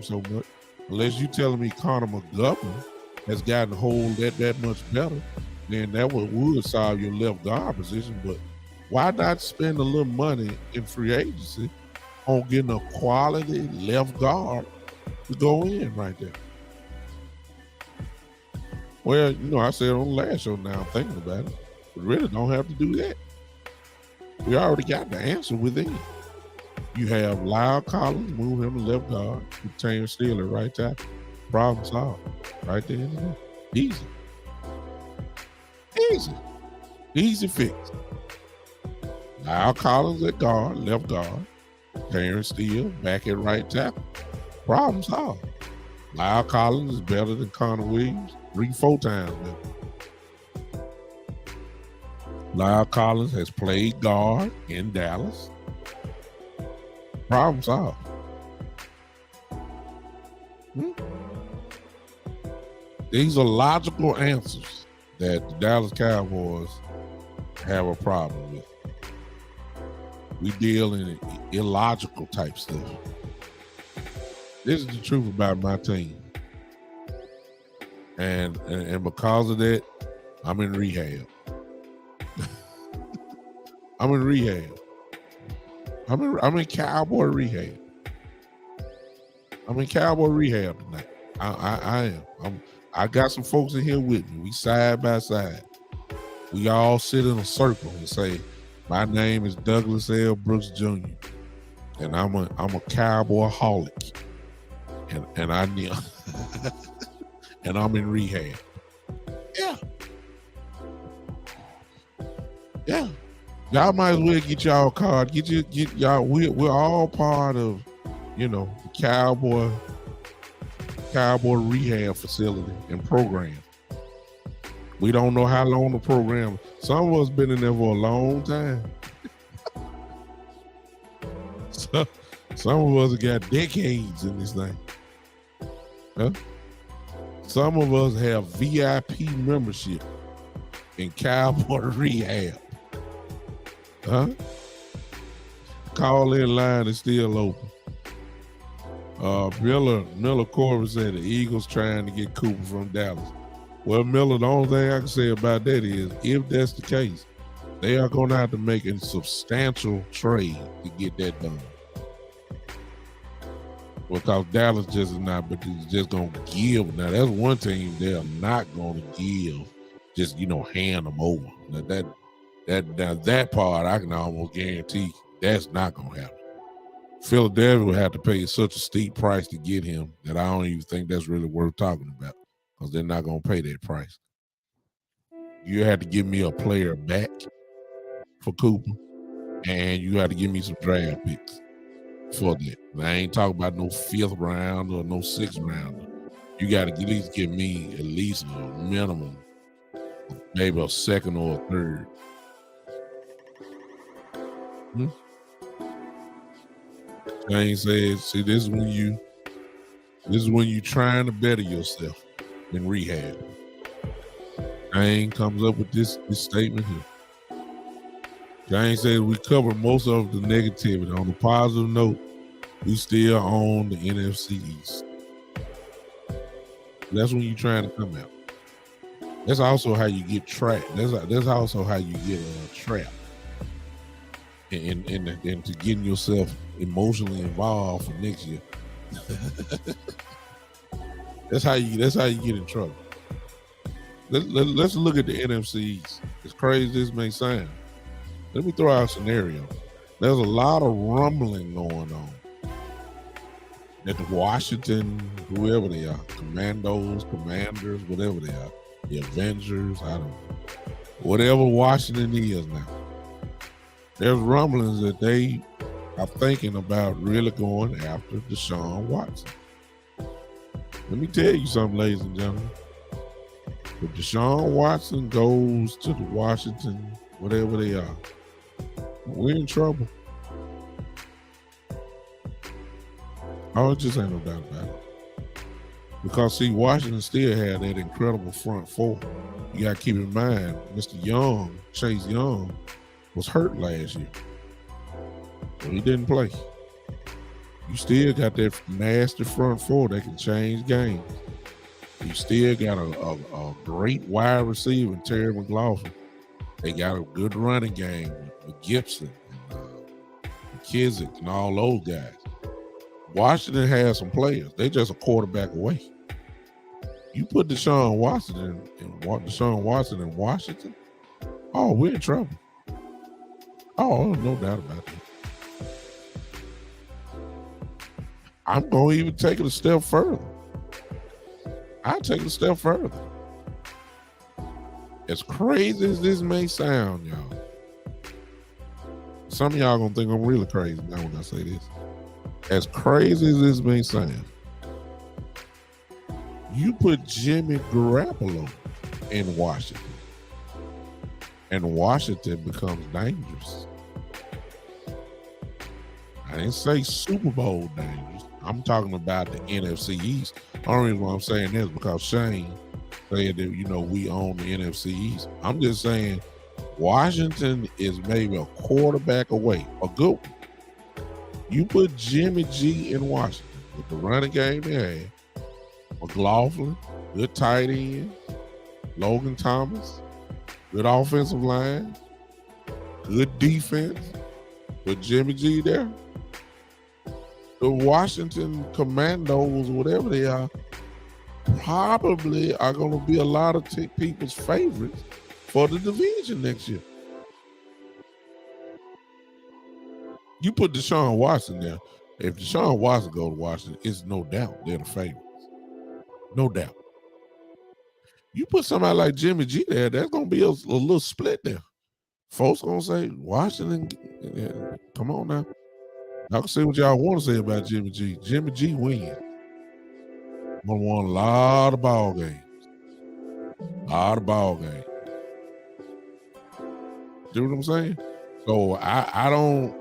so much, unless you telling me Connor McGovern has gotten a hold that much better, then that would solve your left guard position. But why not spend a little money in free agency on getting a quality left guard to go in right there? Well, I said on the last show now, I'm thinking about it. We really don't have to do that. We already got the answer within. You have Lyle Collins, move him to left guard, Terrence Steele at right tackle. Problem solved. Right there in the middle. Easy. Easy fix. Lyle Collins at guard, left guard. Terrence Steele back at right tackle. Problem solved. Lyle Collins is better than Connor Williams 3-4 times now. Lyle Collins has played guard in Dallas. Problem solved. These are logical answers that the Dallas Cowboys have a problem with. We deal in illogical type stuff. This is the truth about my team. And because of that, I'm in rehab. I'm in rehab. I'm in Cowboy rehab. I'm in Cowboy rehab tonight. I am. I got some folks in here with me. We side by side. We all sit in a circle and say, "My name is Douglas L. Brooks Jr. and I'm a Cowboy-holic, and I need and I'm in rehab." Yeah. Y'all might as well get y'all card. Get y'all. We're all part of, the Cowboy rehab facility and program. We don't know how long the program. Some of us been in there for a long time. So, some of us got decades in this thing. Huh? Some of us have VIP membership in Cowboy rehab. Huh? Call in line is still open. Miller Corbin said the Eagles trying to get Cooper from Dallas. Well, Miller, the only thing I can say about that is, if that's the case, they are going to have to make a substantial trade to get that done. Because Dallas just is not, but it's just going to give. Now, that's one team they're not going to give, just, hand them over. Now, that part I can almost guarantee that's not going to happen. Philadelphia would have to pay such a steep price to get him that I don't even think that's really worth talking about, because they're not going to pay that price. You had to give me a player back for Cooper, and you had to give me some draft picks. for that. I ain't talking about no 5th round or no 6th rounder. You got to at least give me at least a minimum, maybe a 2nd or a 3rd. Hmm? Shane says, see, this is when you trying to better yourself in rehab. Shane comes up with this statement here. Shane says we covered most of the negativity. On a positive note, we still own the NFC East. That's when you're trying to come out. That's also how you get trapped. That's also how you get trapped. And to getting yourself emotionally involved for next year. That's how you get in trouble. Let's look at the NFC East. As crazy as this may sound, let me throw out a scenario. There's a lot of rumbling going on that the Washington, whoever they are, Commandos, Commanders, whatever they are, the Avengers, I don't know, whatever Washington is now, there's rumblings that they are thinking about really going after Deshaun Watson. Let me tell you something, ladies and gentlemen. If Deshaun Watson goes to the Washington, whatever they are, we're in trouble. Oh, it just ain't no doubt about it. Because, see, Washington still had that incredible front four. You got to keep in mind, Mr. Young, Chase Young, was hurt last year. So he didn't play. You still got that nasty front four that can change games. You still got a great wide receiver in Terry McLaughlin. They got a good running game with Gibson and McKissick and all those guys. Washington has some players. They just a quarterback away. You put Deshaun Watson in Washington, oh, we're in trouble. Oh, no doubt about that. I'm going to even take it a step further. I'll take it a step further. As crazy as this may sound, y'all, some of y'all going to think I'm really crazy now when I say this. As crazy as this may sound, you put Jimmy Garoppolo in Washington, and Washington becomes dangerous. I didn't say Super Bowl dangerous. I'm talking about the NFC East. The only reason why I'm saying this is because Shane said that, we own the NFC East. I'm just saying Washington is maybe a quarterback away, a good one. You put Jimmy G in Washington with the running game they had, McLaughlin, good tight end, Logan Thomas, good offensive line, good defense, with Jimmy G there. The Washington Commandos, whatever they are, probably are going to be a lot of people's favorites for the division next year. You put Deshaun Watson there. If Deshaun Watson goes to Washington, it's no doubt they're the favorites. No doubt. You put somebody like Jimmy G there, there's going to be a little split there. Folks going to say, Washington, come on now. I can say what y'all want to say about Jimmy G. Jimmy G wins. Won a lot of ball games. See what I'm saying? So I don't.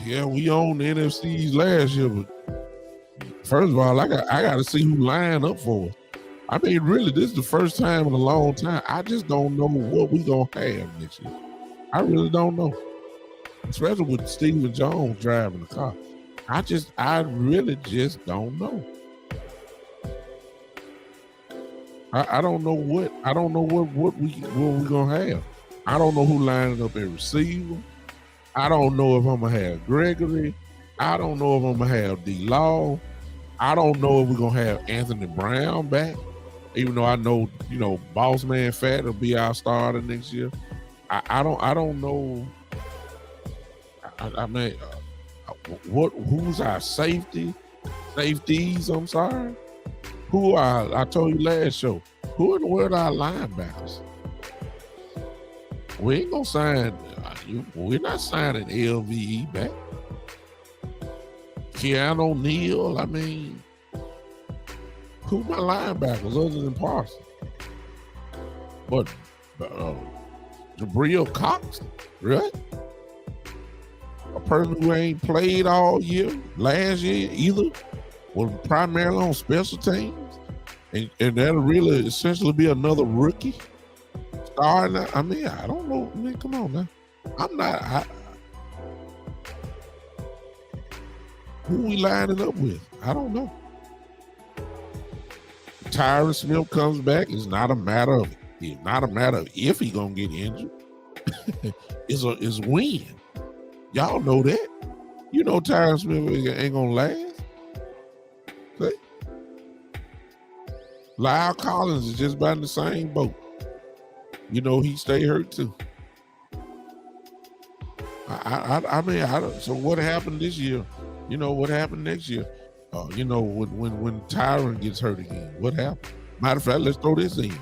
Yeah, we owned the NFCs last year, but first of all, I got to see who lined up for us. I mean, really, this is the first time in a long time. I just don't know what we gonna have next year. I really don't know, especially with Stephen Jones driving the car. I really just don't know. I don't know what we gonna have. I don't know who lining up at receiver. I don't know if I'm gonna have Gregory. I don't know if I'm gonna have D-Law. I don't know if we're gonna have Anthony Brown back. Even though I know, Boss Man Fat will be our starter next year. I don't know. I mean, who's our safeties? I'm sorry. I told you last show. Who in the world are our linebackers? We ain't gonna sign. We're not signing LVE back. Keanu Neal. I mean, who my linebackers other than Parsons? But Jabril Cox, right? A person who ain't played all year, last year either, was primarily on special teams, and that'll really essentially be another rookie starting. I mean, I don't know. I mean, come on now. I'm not. Who we lining up with? I don't know. Tyron Smith comes back. It's not a matter of if he gonna get injured. It's when. Y'all know that. You know Tyron Smith ain't gonna last. See? Lyle Collins is just about in the same boat. You know he stay hurt too. I mean, so what happened this year? You know what happened next year? You know when Tyron gets hurt again, what happened? Matter of fact, let's throw this in.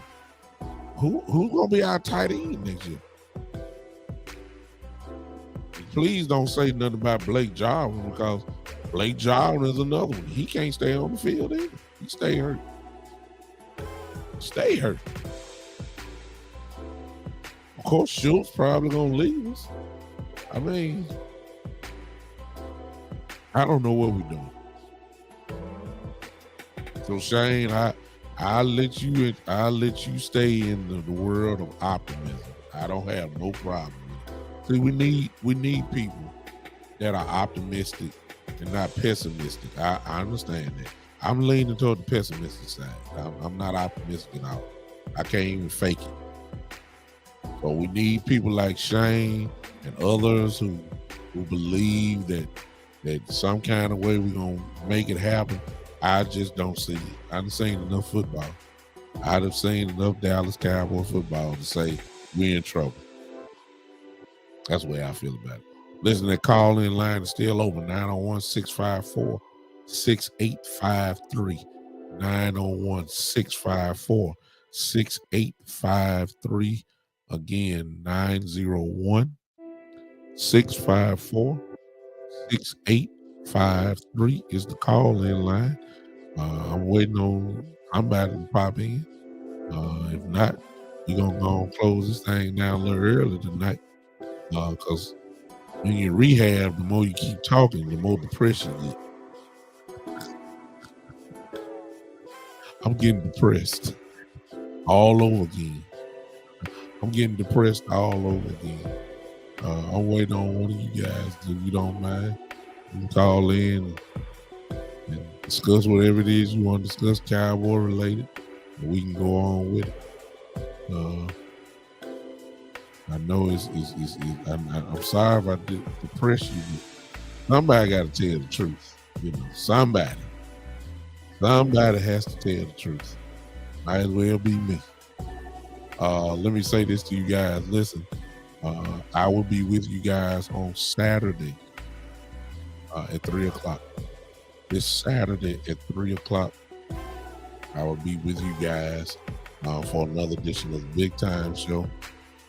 Who's gonna be our tight end next year? Please don't say nothing about Blake Jarwin, because Blake Jarwin is another one. He can't stay on the field either. He stay hurt. Stay hurt. Of course, Schultz probably gonna leave us. I mean, I don't know what we're doing. So Shane, I'll let you stay in the world of optimism. I don't have no problem with it. See, we need people that are optimistic and not pessimistic. I understand that. I'm leaning toward the pessimistic side. I'm not optimistic at all. I can't even fake it. So we need people like Shane and others who believe that some kind of way we're gonna make it happen. I just don't see it. I've seen enough football. I'd have seen enough Dallas Cowboy football to say we're in trouble. That's the way I feel about it. Listen, that call-in line is still open, 901-654-6853. 901-654-6853. Again, 901-654-6853 is the call-in line. I'm waiting on somebody to pop in. If not, we're going to go and close this thing down a little early tonight. Because when you rehab, the more you keep talking, the more depressed you get. I'm getting depressed all over again. I'm getting depressed all over again. I'm waiting on one of you guys, if you don't mind. You can call in and discuss whatever it is you want to discuss, Cowboy related, and we can go on with it. I know I'm sorry if I did depress you, but somebody got to tell the truth. You know, somebody has to tell the truth. Might as well be me. Let me say this to you guys. Listen, I will be with you guys on Saturday at 3:00. This Saturday at 3:00, I will be with you guys for another edition of the Big Time Show.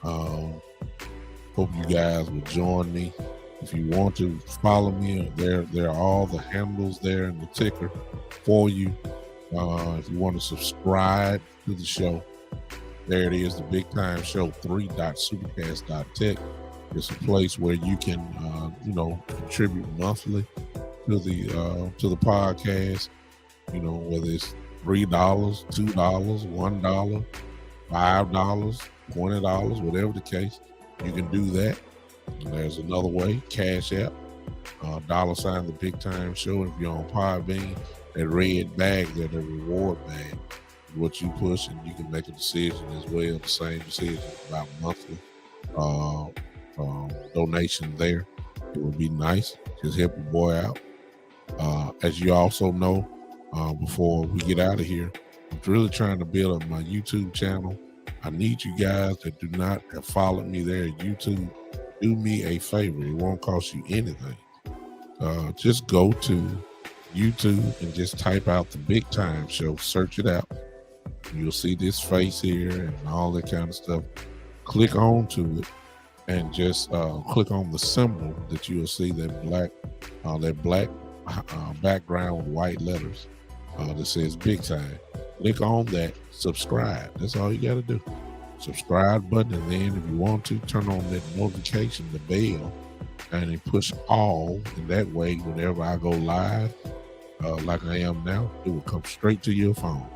Hope you guys will join me. If you want to follow me, there are all the handles there in the ticker for you. If you want to subscribe to the show, there it is, the Big Time Show 3.supercast.tech. It's a place where you can contribute monthly to the podcast. You know, whether it's $3, $2, $1, $5, $20, whatever the case, you can do that. And there's another way, Cash App, $ the Big Time Show. If you're on Podbean, that red bag there, the reward bag, what you push, and you can make a decision as well, the same decision about monthly donation there. It would be nice. Just help your boy out. As you also know, before we get out of here, I'm really trying to build up my YouTube channel. I need you guys that do not have followed me there at YouTube. Do me a favor. It won't cost you anything. Just go to YouTube and just type out the Big Time Show. Search it out. You'll see this face here and all that kind of stuff. Click on to it and just click on the symbol that you'll see that black background with white letters that says Big Time. Click on that, subscribe. That's all you got to do. Subscribe button, and then if you want to, turn on that notification, the bell, and then push all. And that way, whenever I go live, like I am now, it will come straight to your phone.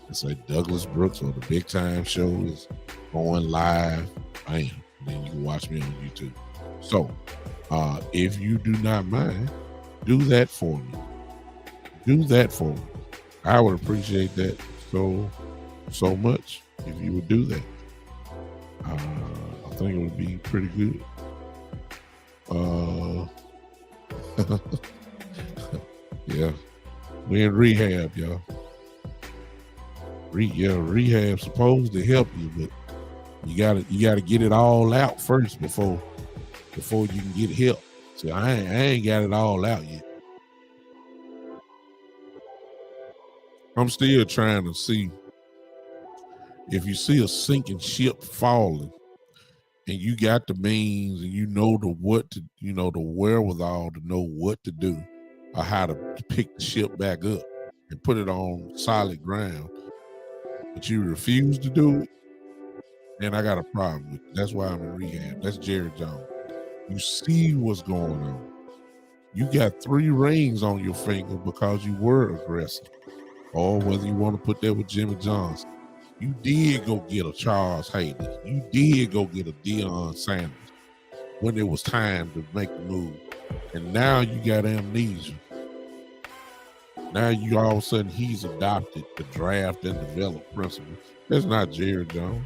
And say Douglas Brooks or the Big Time Show is going live. Bam. And then you can watch me on YouTube. So, if you do not mind, do that for me. Do that for me. I would appreciate that so much if you would do that. I think it would be pretty good. Yeah, we in rehab, y'all. Rehab supposed to help you, but you gotta get it all out first before you can get help. So I ain't got it all out yet. I'm still trying to see if you see a sinking ship falling and you got the means and you know the wherewithal to know what to do or how to pick the ship back up and put it on solid ground, but you refuse to do it, then I got a problem with it. That's why I'm in rehab. That's Jerry Jones. You see what's going on. You got 3 rings on your finger because you were aggressive. Or whether you want to put that with Jimmy Johnson. You did go get a Charles Haley. You did go get a Deion Sanders when it was time to make the move. And now you got amnesia. Now you all of a sudden he's adopted the draft and develop principle. That's not Jerry Jones.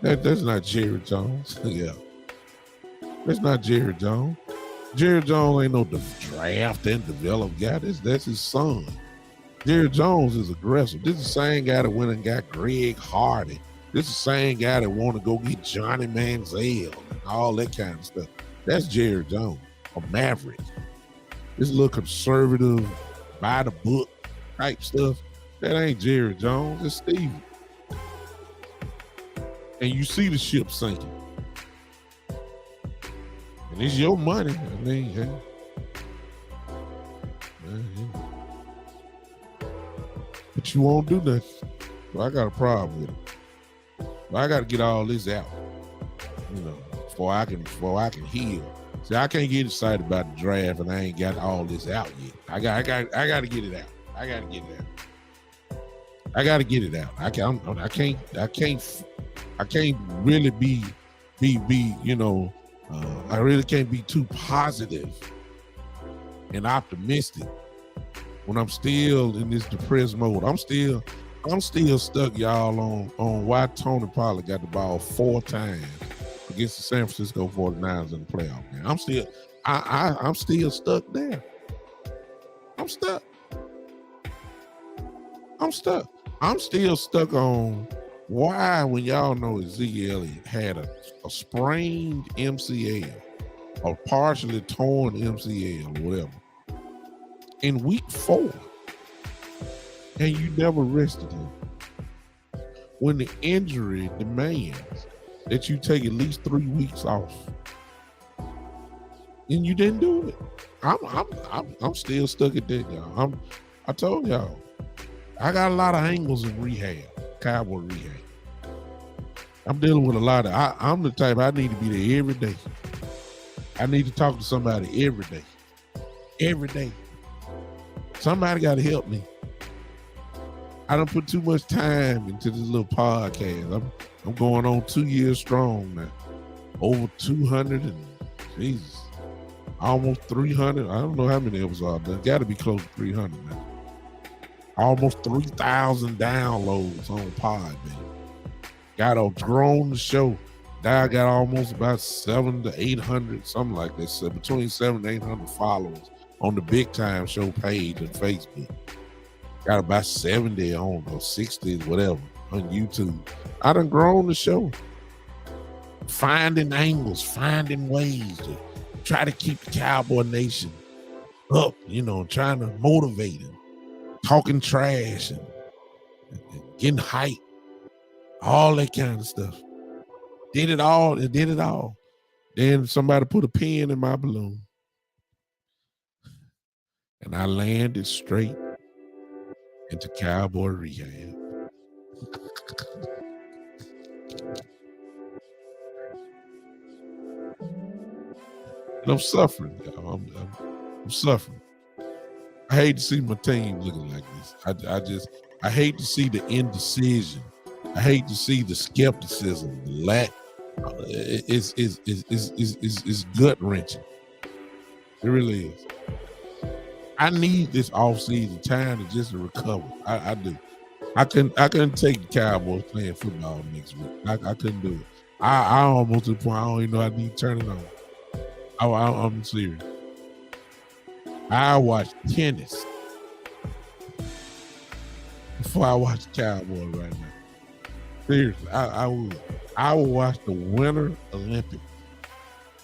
That's not Jerry Jones. Yeah. That's not Jerry Jones. Jerry Jones ain't no draft and develop guy. That's his son. Jerry Jones is aggressive. This is the same guy that went and got Greg Hardy. This is the same guy that want to go get Johnny Manziel and all that kind of stuff. That's Jerry Jones, a maverick. This little conservative, by the book type stuff, that ain't Jerry Jones. It's Stevie. And you see the ship sinking. And it's your money. I mean, hey. But you won't do nothing. So I got a problem with it. But I got to get all this out, before I can heal. See, I can't get excited about the draft, and I ain't got all this out yet. I got to get it out. I got to get it out. I can't really be. I really can't be too positive and optimistic when I'm still in this depressed mode. I'm still stuck, y'all, on why Tony Pollard got the ball 4 times against the San Francisco 49ers in the playoff. Man, I'm still stuck there. I'm stuck. I'm still stuck on why, when y'all know Ezekiel Elliott had a sprained MCL or partially torn MCL or whatever in week 4, and you never rested him when the injury demands that you take at least 3 weeks off, and you didn't do it. I'm still stuck at that, y'all. I told y'all I got a lot of angles in rehab. Cowboy rehab. I'm dealing with a lot of. I'm the type, I need to be there every day. I need to talk to somebody every day. Every day. Somebody got to help me. I don't put too much time into this little podcast. I'm going on 2 years strong now. Over 200 and Jesus, almost 300. I don't know how many episodes I've done. Got to be close to 300 now. Almost 3,000 downloads on Pod, man. Got grown the show. Now I got almost about 700 to 800, something like that. So between 700 and 800 followers on the Big Time Show page on Facebook. Got about 70 on or 60, whatever, on YouTube. I done grown the show. Finding angles, finding ways to try to keep the Cowboy Nation up, trying to motivate them. Talking trash and getting hype, all that kind of stuff. Did it all. It did it all. Then somebody put a pin in my balloon. And I landed straight into Cowboy Rehab. And I'm suffering, y'all. I'm suffering. I hate to see my team looking like this. I hate to see the indecision. I hate to see the skepticism, the lack. It's gut wrenching. It really is. I need this off-season time to just recover. I do. I couldn't take the Cowboys playing football next week. I couldn't do it. I almost to the point I don't even know I need to turn it on. I'm serious. I watch tennis before I watch the Cowboys right now. Seriously, I would. I will watch the Winter Olympics.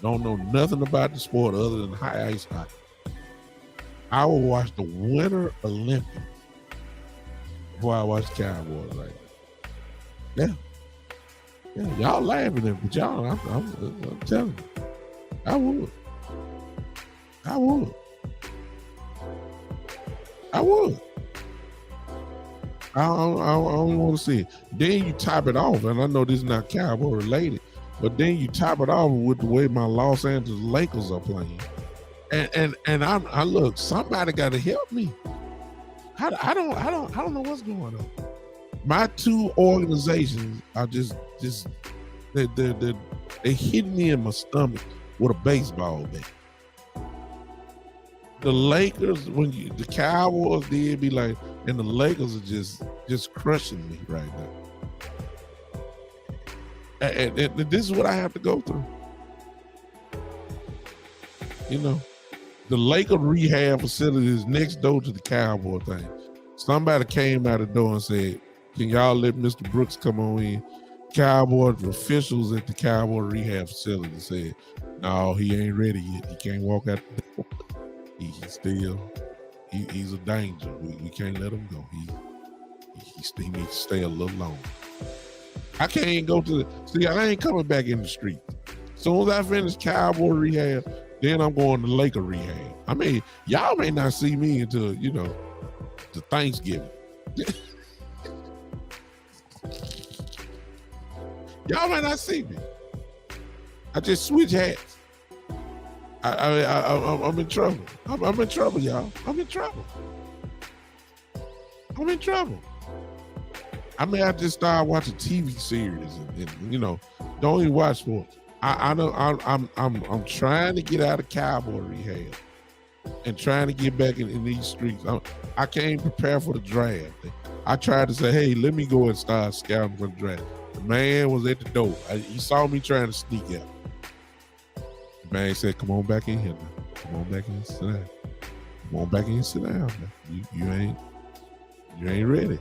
Don't know nothing about the sport other than high ice hockey. I will watch the Winter Olympics before I watch the Cowboys right now. Yeah, y'all laughing at me, but y'all, I'm telling you, I would. I don't want to see it. Then you top it off, and I know this is not Cowboy related, but then you top it off with the way my Los Angeles Lakers are playing. And I look, somebody got to help me. I don't know what's going on. My two organizations are just they hit me in my stomach with a baseball bat. The Lakers, the Cowboys did be like, and the Lakers are just crushing me right now. And this is what I have to go through. You know, the Laker rehab facility is next door to the Cowboy thing. Somebody came out the door and said, "Can y'all let Mr. Brooks come on in?" Cowboy officials at the Cowboy rehab facility said, "No, he ain't ready yet. He can't walk out the door. He's a danger. We can't let him go. He still needs to stay a little longer." I can't go I ain't coming back in the street. As soon as I finish Cowboy rehab, then I'm going to Laker rehab. I mean, y'all may not see me until, the Thanksgiving. Y'all might not see me. I just switch hats. I'm in trouble. I'm in trouble, y'all. I'm in trouble. I may have to start watching TV series and don't even watch sports. I'm trying to get out of Cowboy rehab and trying to get back in these streets. I can't prepare for the draft. I tried to say, hey, let me go and start scouting for the draft. The man was at the door. He saw me trying to sneak out. The man said, "Come on back in here now. Come on back in and sit down. Come on back in and sit down now. You ain't ready.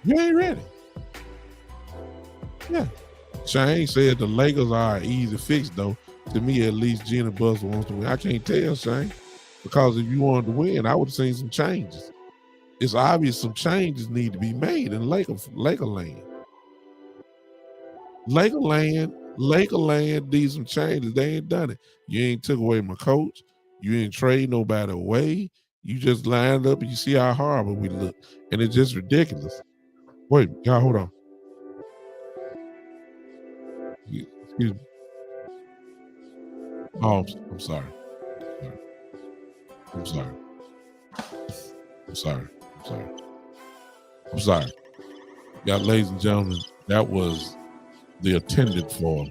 You ain't ready." Yeah. Shane said the Lakers are an easy fix, though. To me, at least, Jenny Buss wants to win. I can't tell, Shane, because if you wanted to win, I would have seen some changes. It's obvious some changes need to be made in Lakerland. Lakerland needs some changes. They ain't done it. You ain't took away my coach. You ain't trade nobody away. You just lined up and you see how horrible we look. And it's just ridiculous. Wait, y'all, hold on. Excuse me. Oh, I'm sorry. I'm sorry. Yeah, ladies and gentlemen, that was the attendant for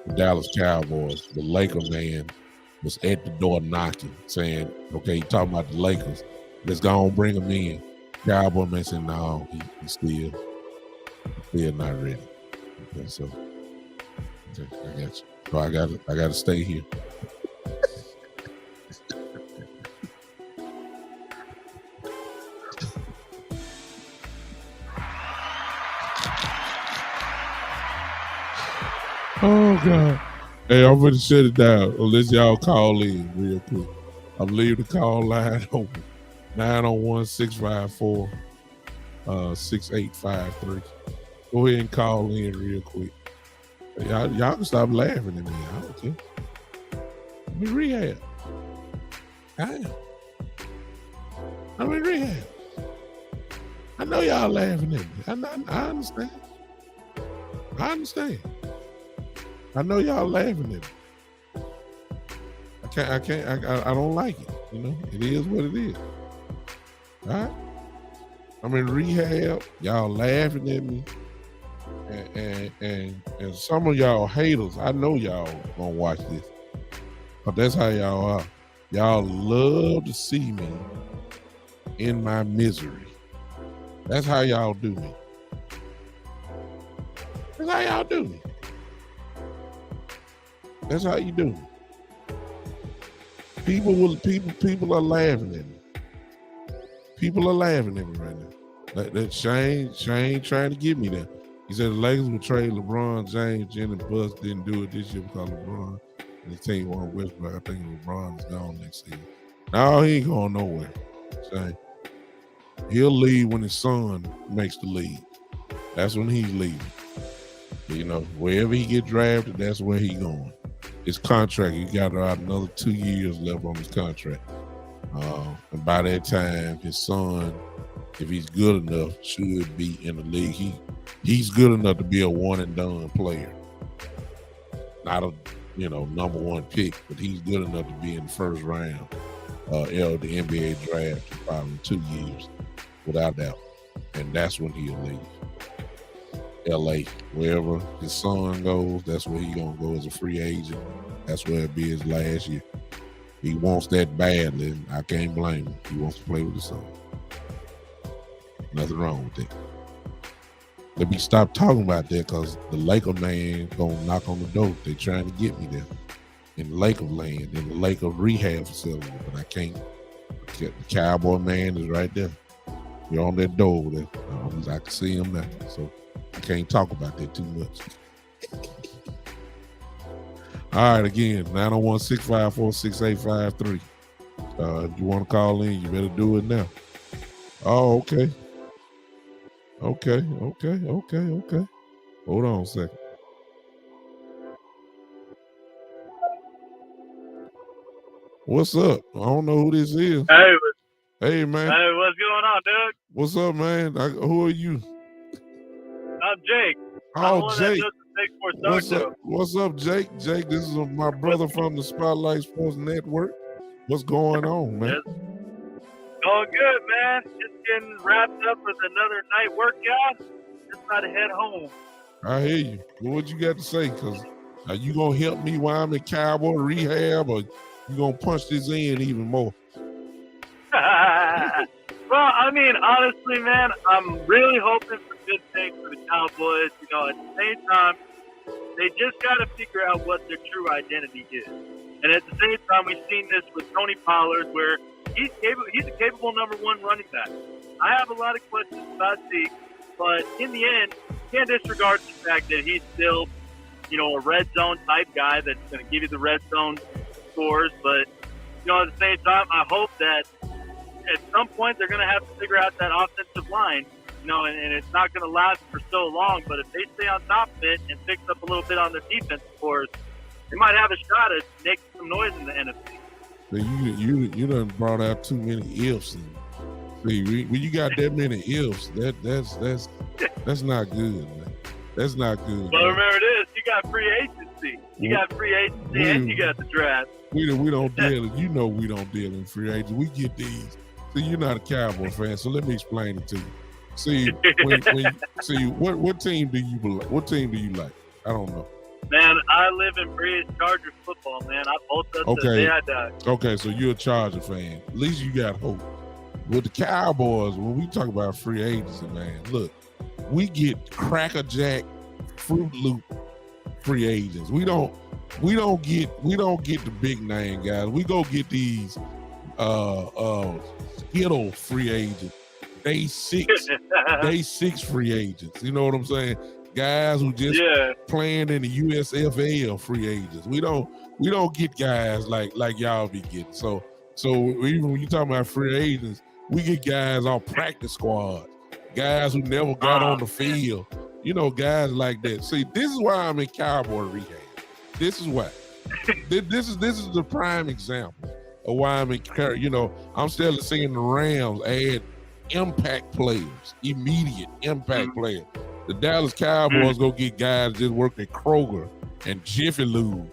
the Dallas Cowboys. The Laker man was at the door knocking, saying, "Okay, you talking about the Lakers. Let's go and bring him in." Cowboy man said, "No, he's still not ready." Okay, so okay, I got you. So I gotta stay here. Oh God. Hey, I'm gonna shut it down unless y'all call in real quick. I'm leaving the call line open. 901-654-6853. Go ahead and call in real quick. Y'all can stop laughing at me. I don't care. I'm in rehab. I am. I'm in rehab. I know y'all laughing at me. I understand. I understand. I know y'all laughing at me. I don't like it. You know, it is what it is. All right. I'm in rehab. Y'all laughing at me. And some of y'all haters, I know y'all gonna watch this. But that's how y'all are. Y'all love to see me in my misery. That's how y'all do me. That's how y'all do me. That's how you do me. People are laughing at me. People are laughing at me right now. That Shane trying to get me there. He said the Lakers would trade LeBron James. Jenny Buss didn't do it this year because LeBron and the team won Westbrook. I think LeBron is gone next season. No, he ain't going nowhere. Shane. He'll leave when his son makes the league. That's when he's leaving. You know, wherever he get drafted, that's where he going. His contract, he got about another 2 years left on his contract. And by that time, his son, if he's good enough, should be in the league. He's good enough to be a one and done player. Not a number one pick, but he's good enough to be in the first round of the NBA draft in probably 2 years, without doubt. And that's when he'll leave. LA, wherever his son goes, that's where he's gonna go as a free agent. That's where it'll be his last year. He wants that badly, and I can't blame him. He wants to play with his son. Nothing wrong with that. Let me stop talking about that because the Laker man gonna knock on the door. They trying to get me there in the Laker land, in the Laker rehab facility, but I can't. The Cowboy man is right there. You're on that door over there. I can see him now, so I can't talk about that too much. All right, again, 901-654-6853. If you want to call in, you better do it now. Oh, okay. Okay. Hold on a second. What's up? I don't know who this is. Hey, man. Hey, what's going on, Doug? What's up, man? Who are you? I'm Jake. Oh, Jake. What's up, Jake? Jake, this is my brother from the Spotlight Sports Network. What's going on, man? Yes. Going good, man. Just getting wrapped up with another night workout. Just about to head home. I hear you. What you got to say? Because are you going to help me while I'm in Cowboy rehab, or you going to punch this in even more? Well, I mean, honestly, man, I'm really hoping for good things for the Cowboys. You know, at the same time, they just got to figure out what their true identity is. And at the same time, we've seen this with Tony Pollard, where he's a capable number one running back. I have a lot of questions about Zeke, but in the end, you can't disregard the fact that he's still, a red zone type guy that's going to give you the red zone scores. But, at the same time, I hope that at some point they're going to have to figure out that offensive line, and it's not going to last for so long. But if they stay on top of it and fix up a little bit on their defense, of course, they might have a shot at making some noise in the NFC. So you done brought out too many ifs. And see, when you got that many ifs, that's not good, man. That's not good. But remember this: you got free agency. And you got the draft. We don't deal. We don't deal in free agents. We get these. See, you're not a Cowboy fan, so let me explain it to you. See, what team do you like? What team do you like? I don't know. Man, I live and breathe Chargers football, man. I both of them the day I die. Okay, so you're a Charger fan. At least you got hope. With the Cowboys, when we talk about free agency, man, look, we get Cracker Jack, Fruit Loop free agents. We don't get the big name guys. We go get these Skittle free agents. Day six free agents. You know what I'm saying? Guys who just playing in the USFL free agents. We don't get guys like y'all be getting. So even when you talking about free agents, we get guys on practice squads, guys who never got on the field. guys like that. See, this is why I'm in Cowboy Rehab. This is why. this is the prime example of why I'm in. I'm still seeing the Rams add impact players, immediate impact players. The Dallas Cowboys go get guys just working at Kroger and Jiffy Lube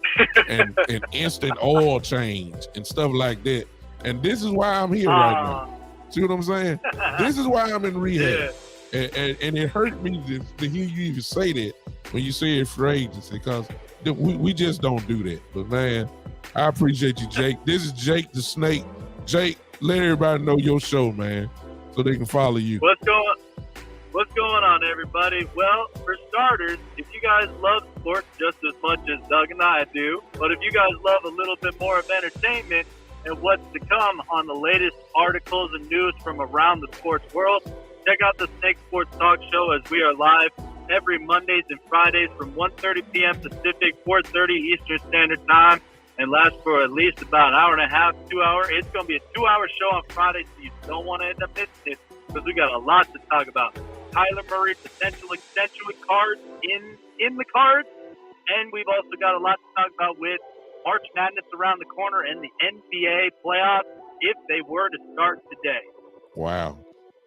and instant oil change and stuff like that. And this is why I'm here right now. See what I'm saying? This is why I'm in rehab. Yeah. And it hurt me to hear you even say that when you say it for agency, because we just don't do that. But man, I appreciate you, Jake. This is Jake the Snake. Jake, let everybody know your show, man, so they can follow you. What's going on, everybody? Well, for starters, if you guys love sports just as much as Doug and I do, but if you guys love a little bit more of entertainment and what's to come on the latest articles and news from around the sports world, check out the Snake Sports Talk Show, as we are live every Mondays and Fridays from 1:30 p.m. Pacific, 4:30 Eastern Standard Time, and lasts for at least about an hour and a half, 2 hours. It's going to be a 2-hour show on Friday, so you don't want to end up missing it, because we got a lot to talk about. Kyler Murray potential extension with cards in the cards, and we've also got a lot to talk about with March Madness around the corner and the NBA playoffs if they were to start today. Wow.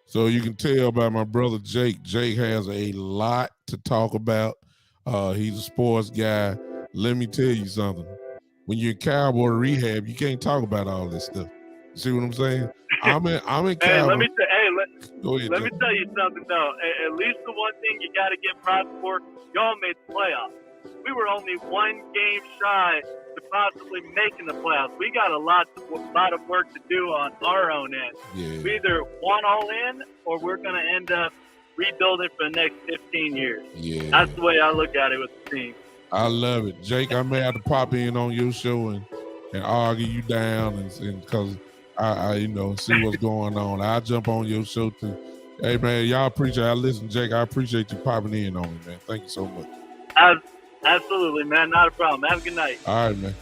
So you can tell by my brother Jake. Jake has a lot to talk about. He's a sports guy. Let me tell you something. When you're in Cowboy Rehab, you can't talk about all this stuff. You see what I'm saying? I'm in Cowboy. Hey, let me tell you something though. At least the one thing you got to get proud for, y'all made the playoffs. We were only one game shy to possibly making the playoffs. We got a lot of work to do on our own end. Yeah. We either want all in, or we're going to end up rebuilding for the next 15 years. Yeah. That's the way I look at it with the team. I love it. Jake, I may have to pop in on your show and argue you down and because I see what's going on. I'll jump on your show too. Hey man, y'all appreciate listen, Jake, I appreciate you popping in on me, man. Thank you so much. Absolutely, man. Not a problem. Have a good night. All right, man.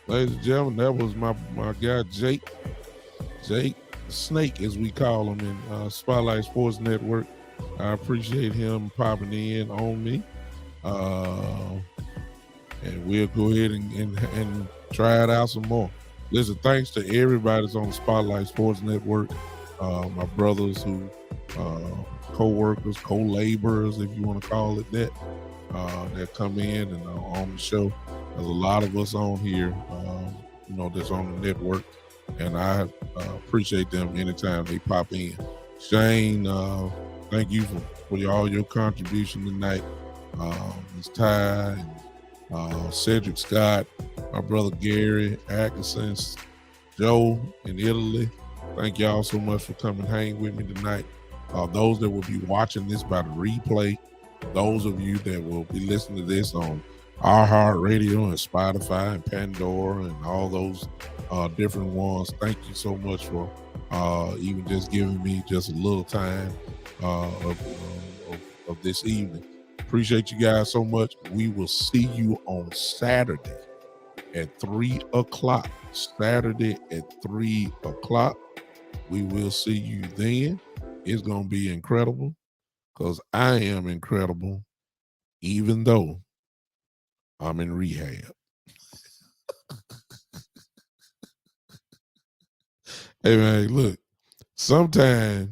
Ladies and gentlemen, that was my guy, Jake. Jake the Snake, as we call him in Spotlight Sports Network. I appreciate him popping in on me. And we'll go ahead and try it out some more. Listen, thanks to everybody that's on the Spotlight Sports Network. My brothers who, co-workers, co-laborers, if you want to call it that come in and on the show. There's a lot of us on here, that's on the network, and I appreciate them anytime they pop in. Shane, thank you for all your contribution tonight. Ms. Ty and Cedric Scott, my brother Gary Atkinson, Joe in Italy. Thank y'all so much for coming hang with me tonight. Those that will be watching this by the replay, those of you that will be listening to this on iHeartRadio and Spotify and Pandora and all those different ones, thank you so much for even just giving me just a little time of this evening. Appreciate you guys so much. We will see you on Saturday at 3 o'clock. Saturday at 3 o'clock. We will see you then. It's going to be incredible because I am incredible, even though I'm in rehab. Hey, man, look, sometimes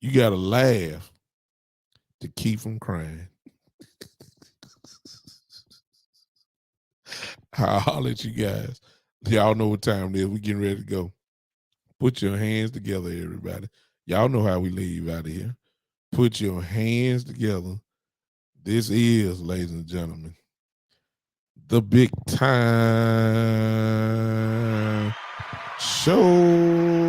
you got to laugh to keep from crying. I'll holler at you guys. Y'all know what time it is. We getting ready to go. Put your hands together, everybody. Y'all know how we leave out of here. Put your hands together. This is, ladies and gentlemen, the Big Time Show.